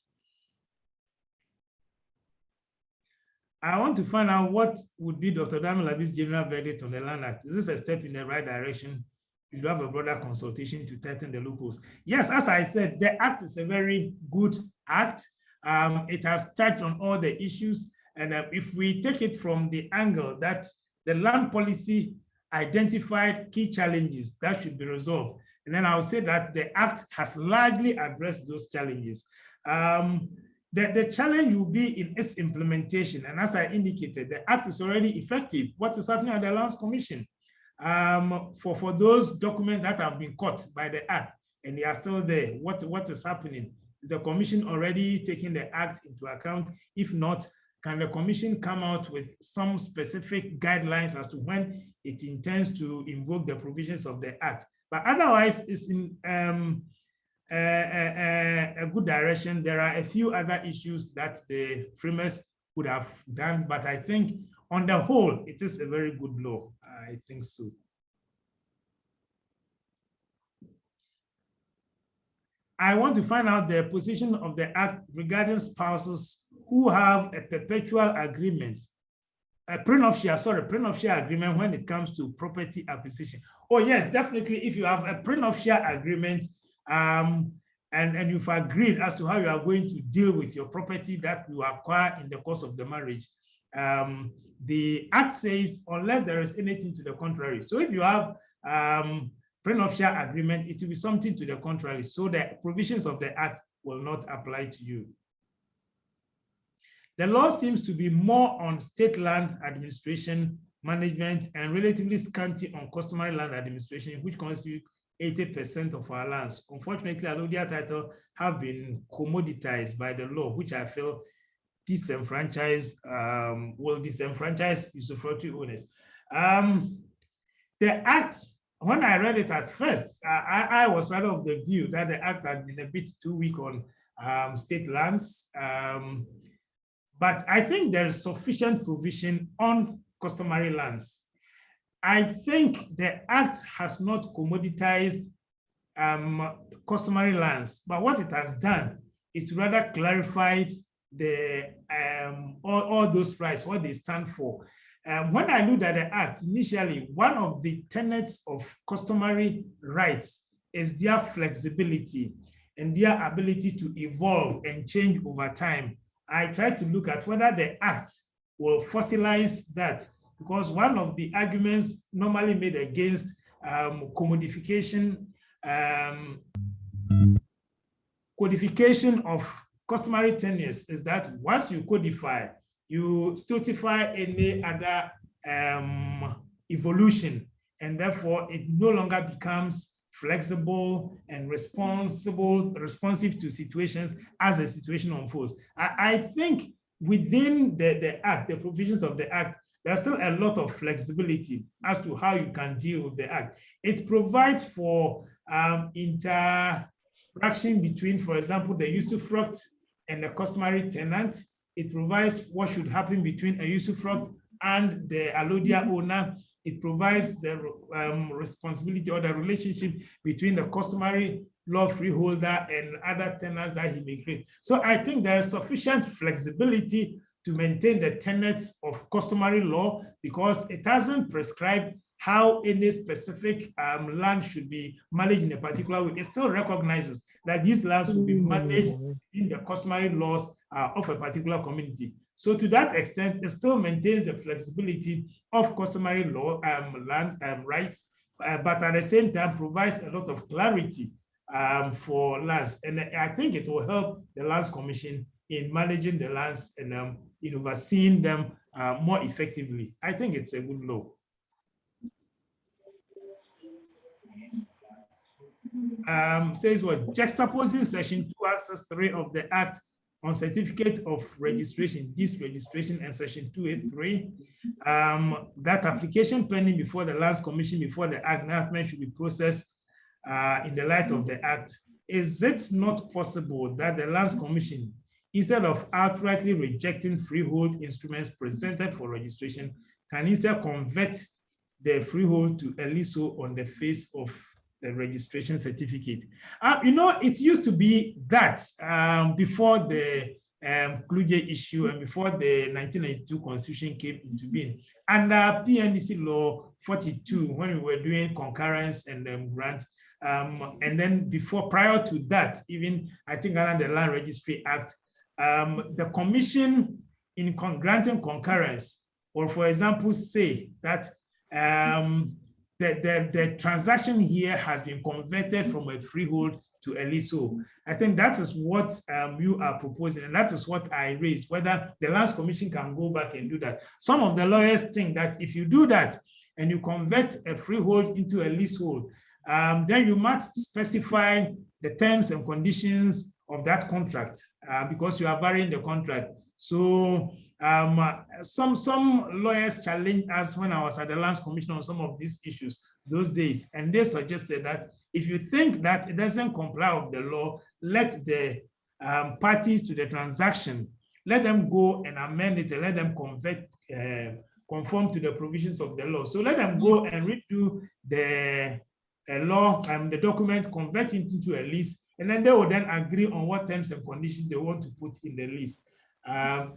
I want to find out what would be Dr. Damilabi's general verdict on the Land Act. Is this a step in the right direction? You should have a broader consultation to tighten the loopholes. Yes, as I said, the act is a very good act. It has touched on all the issues. And if we take it from the angle that the land policy identified key challenges that should be resolved, and then I'll say that the act has largely addressed those challenges. The challenge will be in its implementation. And as I indicated, the act is already effective. What is happening at the Lands Commission? For those documents that have been caught by the act and they are still there, what is happening? Is the commission already taking the act into account? If not, can the commission come out with some specific guidelines as to when it intends to invoke the provisions of the act? But otherwise, it's in a good direction. There are a few other issues that the framers would have done, but I think on the whole, it is a very good law. I think so. I want to find out the position of the act regarding spouses who have a perpetual agreement, a prenuptial agreement when it comes to property acquisition. Oh yes, definitely. If you have a prenuptial agreement and you've agreed as to how you are going to deal with your property that you acquire in the course of the marriage, the act says unless there is anything to the contrary. So if you have prenuptial agreement, it will be something to the contrary. So the provisions of the act will not apply to you. The law seems to be more on state land administration, management, and relatively scanty on customary land administration, which constitute 80% of our lands. Unfortunately, allodial title have been commoditized by the law, which I feel will disenfranchise usufructuary owners. The act, when I read it at first, I was rather of the view that the act had been a bit too weak on state lands. But I think there is sufficient provision on customary lands. I think the act has not commoditized customary lands, but what it has done is to rather clarify all those rights, what they stand for. When I looked at the act, initially, one of the tenets of customary rights is their flexibility and their ability to evolve and change over time. I tried to look at whether the act will fossilize that, because one of the arguments normally made against codification of customary tenures is that once you codify, you stultify any other evolution, and therefore it no longer becomes flexible and responsive to situations as a situation unfolds. I think within the act, the provisions of the act, there's still a lot of flexibility as to how you can deal with the act. It provides for interaction between, for example, the usufruct and the customary tenant. It provides what should happen between a usufruct and the allodial owner. It provides the responsibility or the relationship between the customary law freeholder and other tenants that he may create. So I think there is sufficient flexibility to maintain the tenets of customary law, because it doesn't prescribe how any specific land should be managed in a particular way. It still recognizes that these lands will be managed in the customary laws of a particular community. So to that extent, it still maintains the flexibility of customary law land rights, but at the same time provides a lot of clarity for lands. And I think it will help the Lands Commission in managing the lands and in overseeing them more effectively. I think it's a good law. Says what? Juxtaposing section 2 access 3 of the Act on certificate of registration, disregistration, and section 283, that application pending before the Lands Commission before the Act enactment should be processed in the light of the Act. Is it not possible that the Lands Commission, instead of outrightly rejecting freehold instruments presented for registration, can instead convert the freehold to a leasehold on the face of the registration certificate? You know, it used to be that before the Kluje issue and before the 1992 constitution came into being. Under PNDC law 42, when we were doing concurrence and grants, and then prior to that, even I think under the Land Registry Act, the commission in granting concurrence, or for example, say that the transaction here has been converted from a freehold to a leasehold. I think that is what you are proposing, and that is what I raised, whether the Lands Commission can go back and do that. Some of the lawyers think that if you do that and you convert a freehold into a leasehold, then you must specify the terms and conditions of that contract because you are varying the contract. So some lawyers challenged us when I was at the Lands Commission on some of these issues those days, and they suggested that if you think that it doesn't comply with the law, let the parties to the transaction, let them go and amend it and let them conform to the provisions of the law. So let them go and redo the law and the document, convert it into a lease, and then they will then agree on what terms and conditions they want to put in the lease.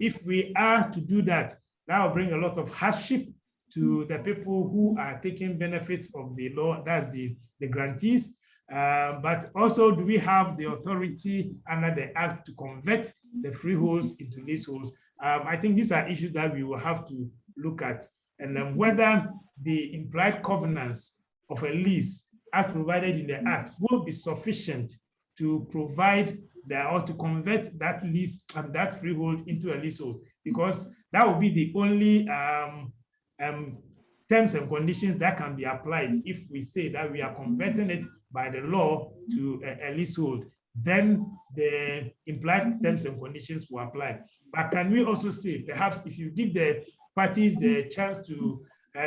If we are to do that, that will bring a lot of hardship to the people who are taking benefits of the law, that's the grantees. But also, do we have the authority under the Act to convert the freeholds into leaseholds? I think these are issues that we will have to look at, and then whether the implied covenants of a lease as provided in the Act will be sufficient to provide or to convert that lease and that freehold into a leasehold, because that will be the only terms and conditions that can be applied. If we say that we are converting it by the law to a leasehold, then the implied terms and conditions will apply. But can we also say, perhaps if you give the parties the chance to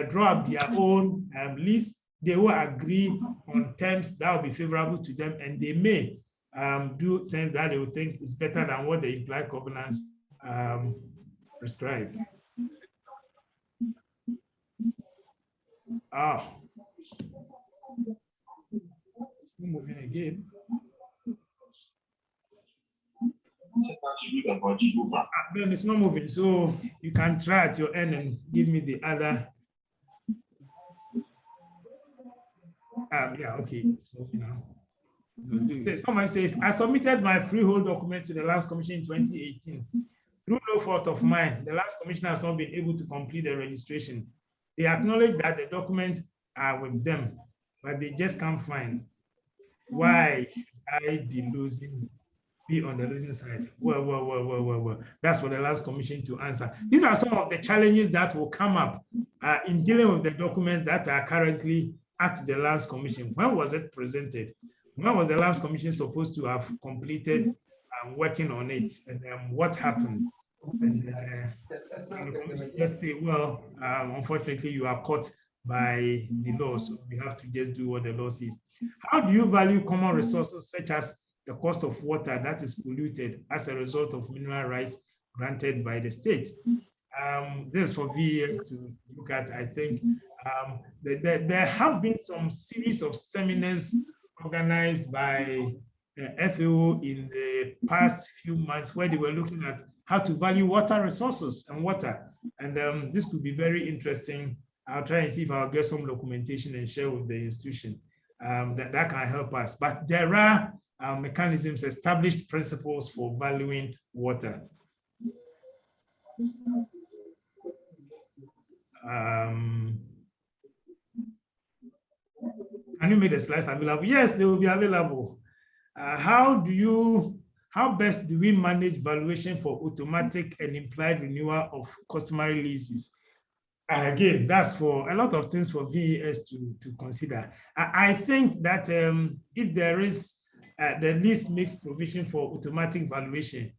draw up their own lease, they will agree on terms that will be favorable to them, and they may do things that they will think is better than what the implied covenants prescribe. Moving again. Ben, it's not moving, so you can try at your end and give me the other. Yeah, okay. So, someone says, I submitted my freehold documents to the Lands Commission in 2018. Through no fault of mine, the Lands Commission has not been able to complete the registration. They acknowledge that the documents are with them, but they just can't find. Why should I be on the losing side? Well. That's for the Lands Commission to answer. These are some of the challenges that will come up in dealing with the documents that are currently at the Lands Commission. When was it presented? When was the Lands Commission supposed to have completed working on it? And what happened? And just say, well, unfortunately, you are caught by the law, so we have to just do what the law says. How do you value common resources such as the cost of water that is polluted as a result of mineral rights granted by the state? This is for VES to look at. I think there have been some series of seminars organized by FAO in the past few months where they were looking at how to value water resources and water. And this could be very interesting. I'll try and see if I'll get some documentation and share with the institution that can help us. But there are mechanisms, established principles for valuing water. Can you make the slides available? Yes, they will be available. How best do we manage valuation for automatic and implied renewal of customary leases? Again, that's for a lot of things for VES to consider. I think that if there is, the lease makes provision for automatic valuation,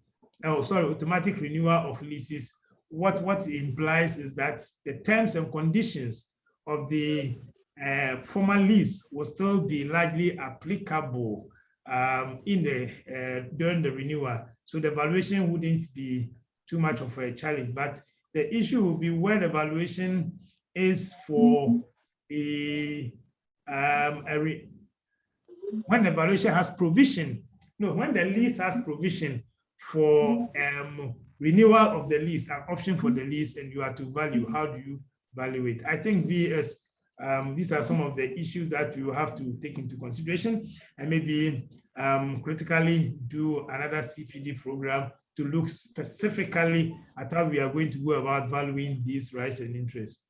automatic renewal of leases, what it implies is that the terms and conditions of the former lease will still be largely applicable during the renewal. So the valuation wouldn't be too much of a challenge, but the issue will be where the valuation is for when the valuation has provision, when the lease has provision for renewal of the lease, an option for the lease, and you are to value. How do you value it? I think VES, these are some of the issues that you have to take into consideration, and maybe critically do another CPD program to look specifically at how we are going to go about valuing these rights and interests.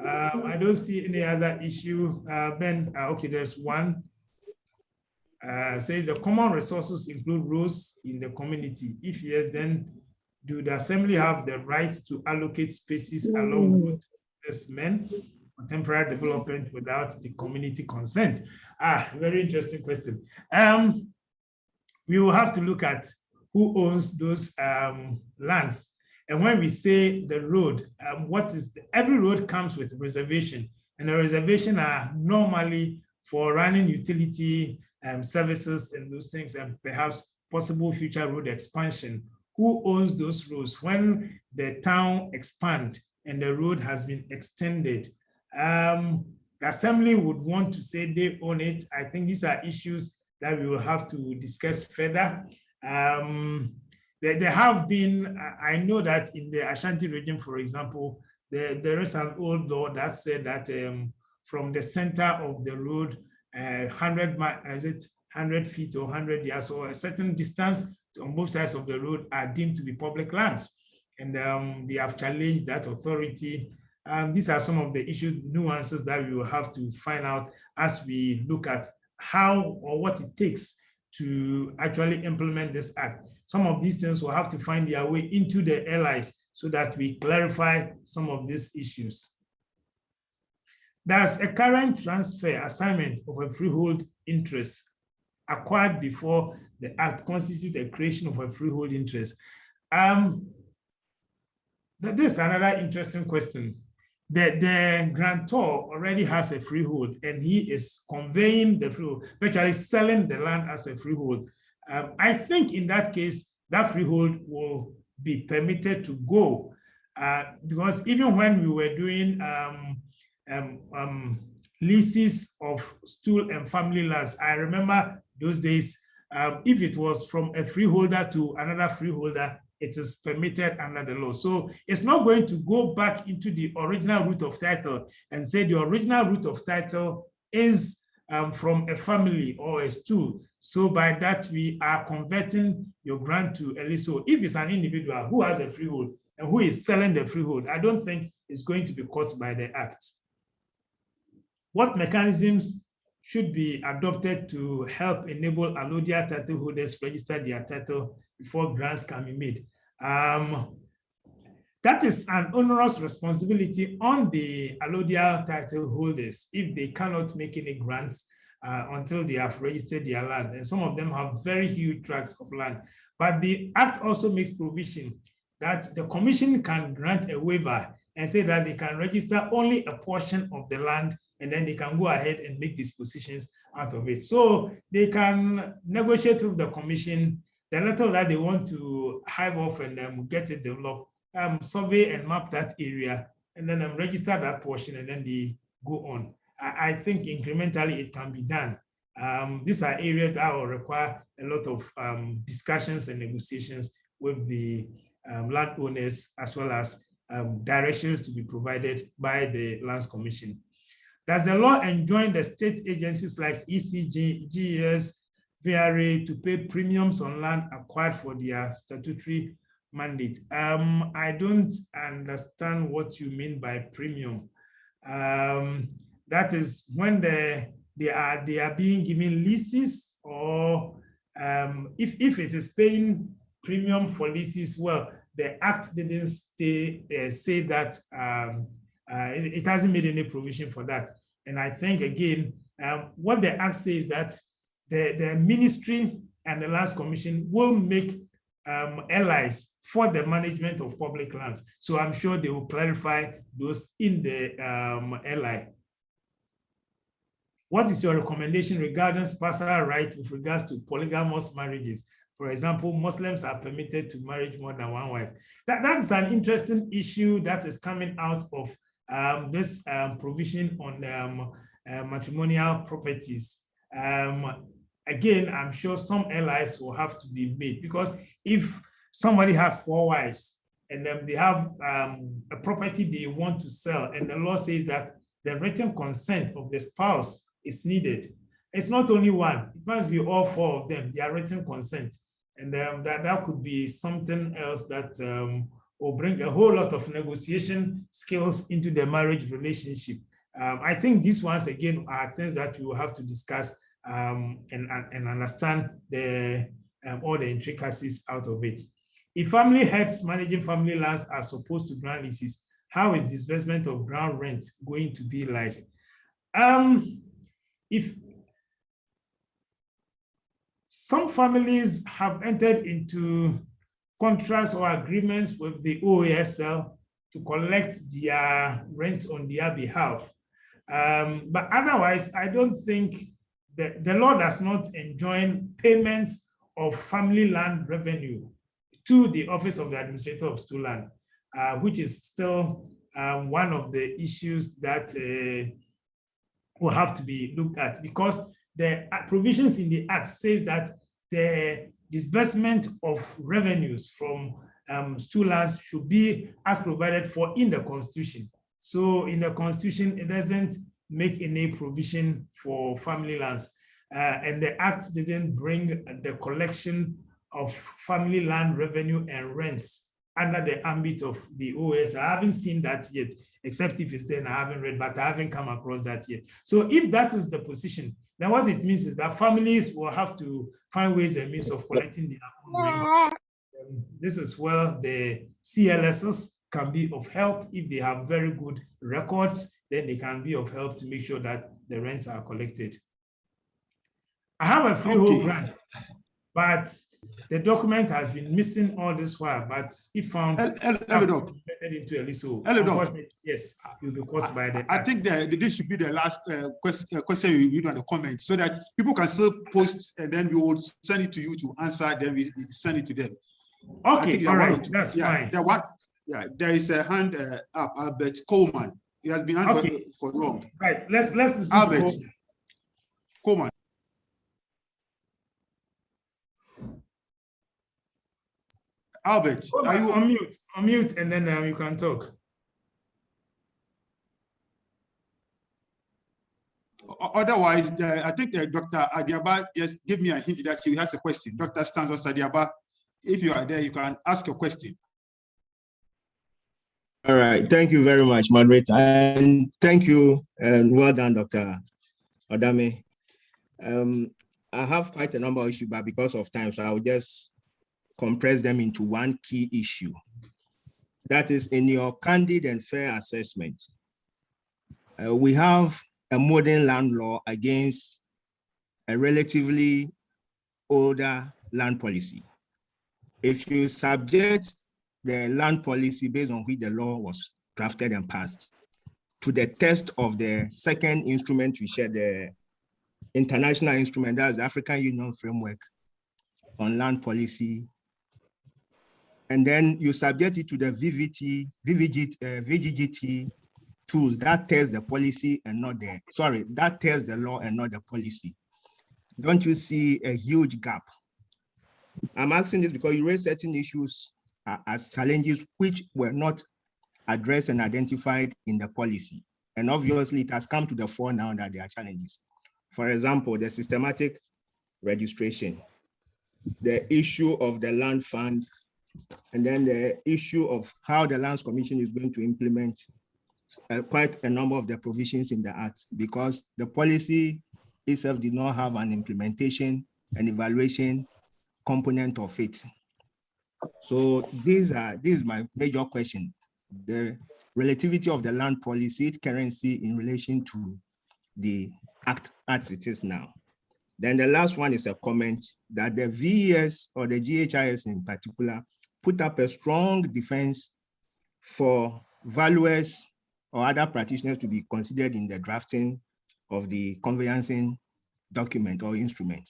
I don't see any other issue. Ben, okay, there's one. Says the common resources include roads in the community. If yes, then do the assembly have the right to allocate spaces along road men for temporary development without the community consent? Very interesting question. We will have to look at who owns those lands. And when we say the road, every road comes with reservation, and the reservation are normally for running utility services and those things, and perhaps possible future road expansion. Who owns those roads? When the town expand and the road has been extended, the assembly would want to say they own it. I think these are issues that we will have to discuss further. There have been, I know that in the Ashanti region, for example, there is an old law that said that from the center of the road, 100 feet or 100 yards or a certain distance on both sides of the road are deemed to be public lands. And they have challenged that authority. These are some of the issues, nuances that we will have to find out as we look at how or what it takes to actually implement this act. Some of these things will have to find their way into the LIs so that we clarify some of these issues. Does a current transfer assignment of a freehold interest acquired before the act constitute a creation of a freehold interest? This is another interesting question. The grantor already has a freehold and he is conveying the freehold, virtually selling the land as a freehold. I think in that case, that freehold will be permitted to go because even when we were doing leases of stool and family lands, I remember those days, if it was from a freeholder to another freeholder, it is permitted under the law. So it's not going to go back into the original root of title and say the original root of title is from a family or a stool. So by that, we are converting your grant to a lease. So if it's an individual who has a freehold and who is selling the freehold, I don't think it's going to be caught by the act. What mechanisms should be adopted to help enable allodial title holders register their title before grants can be made? That is an onerous responsibility on the allodial title holders if they cannot make any grants until they have registered their land. And some of them have very huge tracts of land. But the act also makes provision that the commission can grant a waiver and say that they can register only a portion of the land, and then they can go ahead and make dispositions out of it. So they can negotiate with the commission the little that they want to hive off and get it developed, survey and map that area, and then register that portion, and then they go on. I think incrementally it can be done. These are areas that will require a lot of discussions and negotiations with the landowners, as well as directions to be provided by the Lands Commission. Does the law enjoin the state agencies like ECG, GES, VRA to pay premiums on land acquired for their statutory mandate? I don't understand what you mean by premium. That is when they are being given leases, or if it is paying premium for leases, well, the act didn't say that it hasn't made any provision for that. And I think, again, what the act says is that the ministry and the Lands Commission will make LIs for the management of public lands. So I'm sure they will clarify those in the LI. What is your recommendation regarding spousal rights with regards to polygamous marriages? For example, Muslims are permitted to marry more than one wife. That's an interesting issue that is coming out of this provision on matrimonial properties. Again, I'm sure some allies will have to be made, because if somebody has 4 wives and then they have a property they want to sell, and the law says that the written consent of the spouse is needed, it's not only one, it must be all 4 of them, their written consent. And that could be something else that will bring a whole lot of negotiation skills into the marriage relationship. I think these ones, again, are things that we will have to discuss and understand all the intricacies out of it. If family heads managing family lands are supposed to grant leases, how is disbursement of ground rent going to be like? If some families have entered into contracts or agreements with the OASL to collect their rents on their behalf. But otherwise, I don't think the law does not enjoin payments of family land revenue to the Office of the Administrator of Stool Land, which is still one of the issues that will have to be looked at, because the provisions in the Act says that the disbursement of revenues from stool lands should be as provided for in the Constitution. So in the Constitution, it doesn't make any provision for family lands. And the Act didn't bring the collection of family land revenue and rents under the ambit of the OS. I haven't seen that yet, except if it's there and I haven't read, but I haven't come across that yet. So if that is the position, then what it means is that families will have to find ways and means of collecting their own rents. This is where the CLSs can be of help. If they have very good records, then they can be of help to make sure that the rents are collected. I have a freehold grant, but the document has been missing all this while, but if found into a leasehold, yes, you'll be caught by the I think that this should be the last question we read on the comments, so that people can still post, and then we will send it to you to answer, then we send it to them. Okay, all right, that's fine. There is a hand up, Albert Coleman. He has been on for long. Right, let's listen Albert to Coleman. Albert, are you on mute? On mute, and then you can talk. Otherwise, I think Dr. Adiaba just gave me a hint that he has a question. Dr. Standos Adiaba, if you are there, you can ask a question. All right, thank you very much, moderator, and thank you, and well done, Dr. Adame. I have quite a number of issues, but because of time, so I will just compress them into one key issue. That is, in your candid and fair assessment, we have a modern land law against a relatively older land policy. If you subject the land policy based on which the law was drafted and passed to the test of the second instrument we share, the international instrument, that's the African Union Framework on Land Policy, and then you subject it to the VGGT tools that test the policy and not the, that test the law and not the policy. Don't you see a huge gap? I'm asking this because you raised certain issues as challenges which were not addressed and identified in the policy. And obviously it has come to the fore now that there are challenges. For example, the systematic registration, the issue of the land fund, and then the issue of how the Lands Commission is going to implement quite a number of the provisions in the Act, because the policy itself did not have an implementation and evaluation component of it. So this is my major question: the relativity of the land policy, its currency in relation to the Act as it is now. Then the last one is a comment that the VES or the GHIS in particular put up a strong defense for valuers or other practitioners to be considered in the drafting of the conveyancing document or instrument.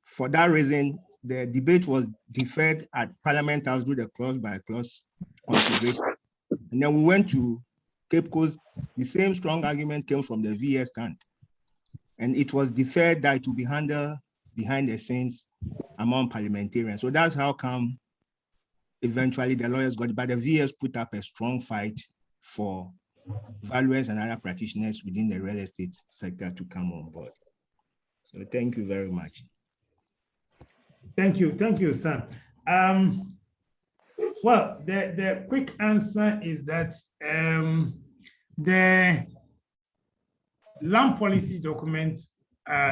For that reason, the debate was deferred at Parliament House through the clause by clause consideration. And then we went to Cape Coast. The same strong argument came from the VES stand. And it was deferred that it would be handled behind the scenes among parliamentarians. So that's how come eventually the lawyers got it, but the VES put up a strong fight for valuers and other practitioners within the real estate sector to come on board. So thank you very much. Thank you, Stan. Well, the quick answer is that the land policy document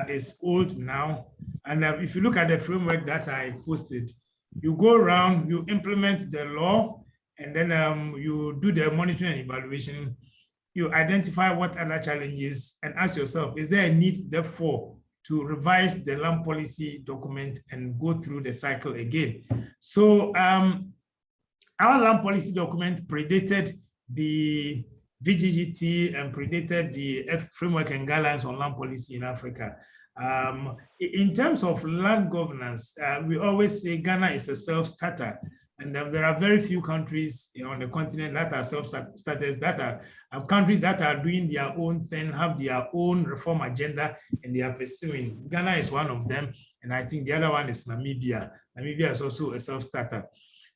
is old now. And if you look at the framework that I posted, you go around, you implement the law, and then you do the monitoring and evaluation. You identify what other challenges and ask yourself, is there a need, therefore, to revise the land policy document and go through the cycle again? So our land policy document predated the VGGT and predated the framework and guidelines on land policy in Africa. In terms of land governance, we always say Ghana is a self-starter, and there are very few countries on the continent that are self-starters, that are countries that are doing their own thing, have their own reform agenda, and they are pursuing. Ghana is one of them, and I think the other one is Namibia. Namibia is also a self-starter.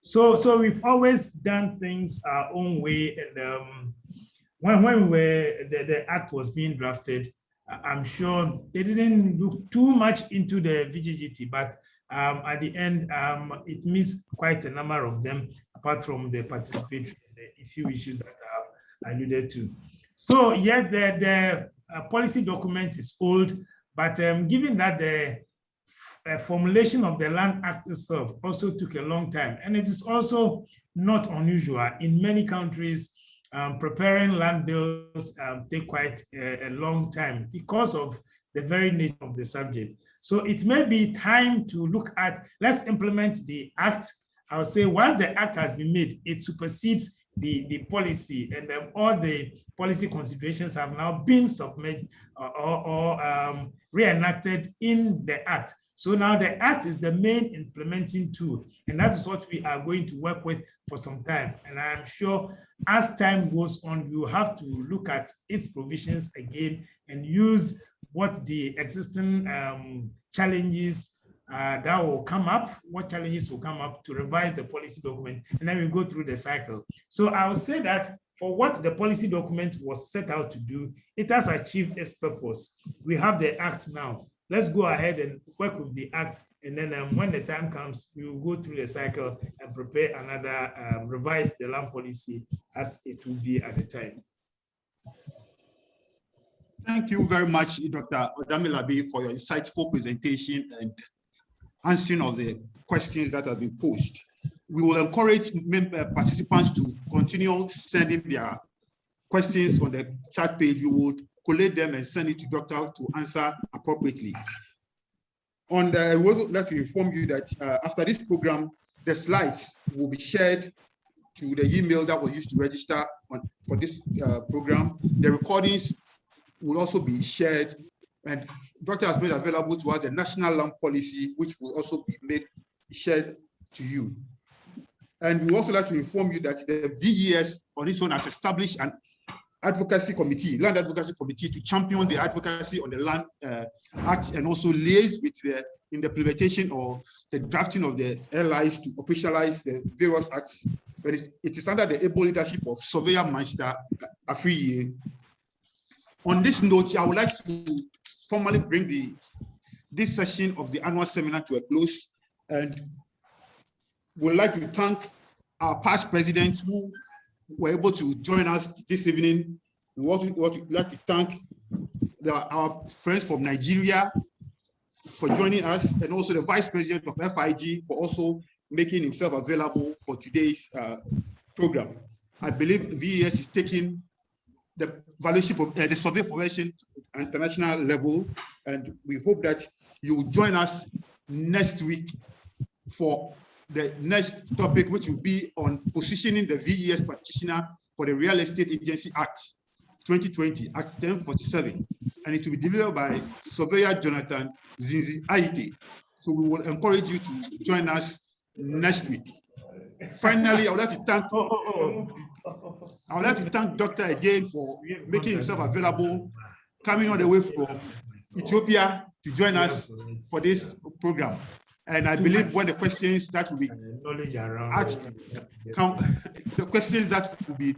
So we've always done things our own way, and when the act was being drafted, I'm sure they didn't look too much into the VGGT, but at the end, it missed quite a number of them, apart from the participatory, the few issues that I alluded to. So yes, the policy document is old, but given that the formulation of the Land Act itself also took a long time, and it is also not unusual in many countries. Preparing land bills take quite a long time because of the very nature of the subject. So it may be time to look at, let's implement the act. I'll say once the act has been made, it supersedes the policy, and all the policy considerations have now been submitted or reenacted in the act. So now the act is the main implementing tool, and that is what we are going to work with for some time. And I'm sure as time goes on, you have to look at its provisions again and use what the existing challenges that will come up, what challenges will come up to revise the policy document, and then we go through the cycle. So I would say that for what the policy document was set out to do, it has achieved its purpose. We have the acts now. Let's go ahead and work with the act, and then when the time comes, we will go through the cycle and prepare another, revise the land policy as it will be at the time. Thank you very much, Dr. Odamilabi, for your insightful presentation and answering of the questions that have been posed. We will encourage participants to continue sending their questions on the chat page. We will collate them and send it to Doctor to answer appropriately. I would like to inform you that after this program, the slides will be shared to the email that was used to register for this program. The recordings will also be shared, and Doctor has made available to us the National Land Policy, which will also be shared to you. And we also like to inform you that the VES on its own has established an advocacy committee, land advocacy committee, to champion the advocacy on the Land Act and also liaise with in the implementation or the drafting of the LIs to officialize the various acts. But it is under the able leadership of Surveyor Master Afriye. On this note, I would like to formally bring this session of the annual seminar to a close, and would like to thank our past presidents who were able to join us this evening. We would like to thank our friends from Nigeria for joining us, and also the Vice President of FIG for also making himself available for today's program. I believe VES is taking the valuation of the survey formation to international level, and we hope that you will join us next week for the next topic, which will be on positioning the VES practitioner for the Real Estate Agency Act 2020, Act 1047, and it will be delivered by Surveyor Jonathan Zinzi Aite. So we will encourage you to join us next week. Finally, I would like to thank Doctor again for making himself available, coming all the way from Ethiopia to join us for this program. And I believe when the questions that will be asked, the questions that will be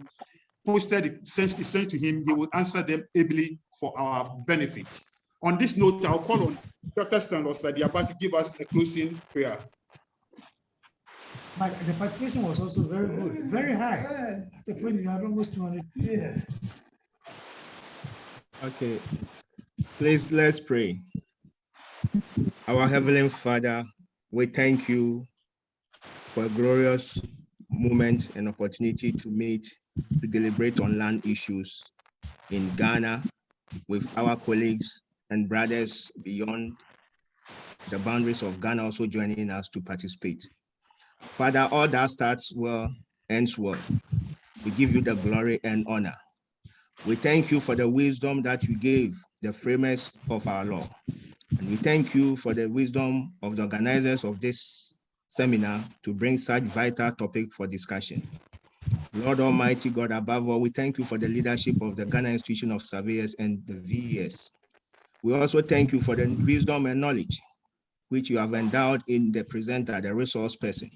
posted, sent to him, he will answer them ably for our benefit. On this note, I'll call on Dr. Stanley Sadiaba to give us a closing prayer. But the participation was also very good, very high. At the point you had almost 200. Yeah. Okay, please let's pray. Our Heavenly Father, we thank you for a glorious moment and opportunity to meet, to deliberate on land issues in Ghana with our colleagues and brothers beyond the boundaries of Ghana also joining us to participate. Father, all that starts well, ends well. We give you the glory and honor. We thank you for the wisdom that you gave the framers of our law. And we thank you for the wisdom of the organizers of this seminar to bring such vital topic for discussion. Lord Almighty God, above all, we thank you for the leadership of the Ghana Institution of Surveyors and the VES. We also thank you for the wisdom and knowledge which you have endowed in the presenter, the resource person,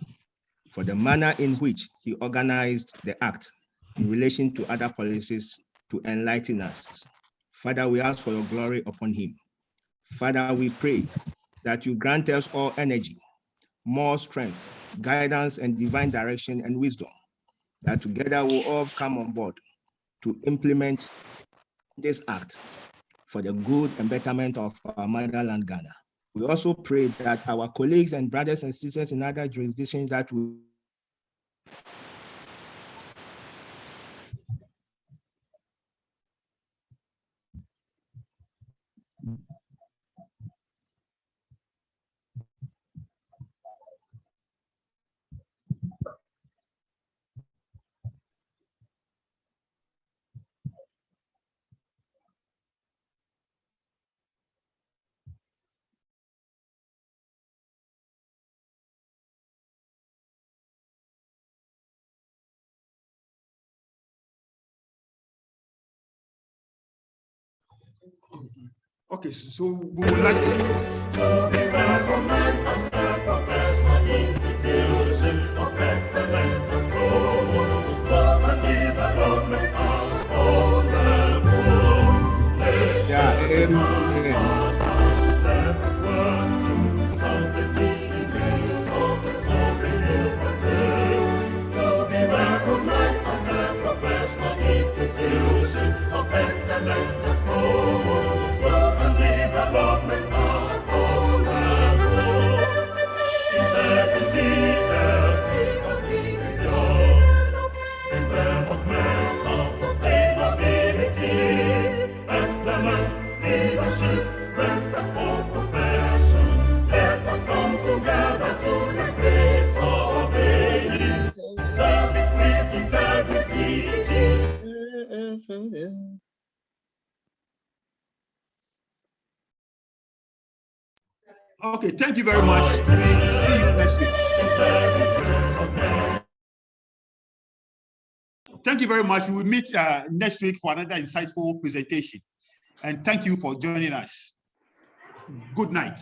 for the manner in which he organized the act in relation to other policies to enlighten us. Father, we ask for your glory upon him. Father, we pray that you grant us all energy, more strength, guidance, and divine direction and wisdom, that together we'll all come on board to implement this act for the good and betterment of our motherland, Ghana. We also pray that our colleagues and brothers and sisters in other jurisdictions that will Okay, so we would like to be recognized as a professional institution of excellence that promotes growth and development at all levels. Let us work to sustain the image of the sovereign liberties, to be recognized as a professional institution of excellence that promotes growth and development at all levels. Integrity, environmental sustainability, excellence, leadership, respect for profession. Let us come together to elevate surveying, service with integrity. Okay, thank you very much. We see you next week. Thank you very much. We will meet next week for another insightful presentation. And thank you for joining us. Good night.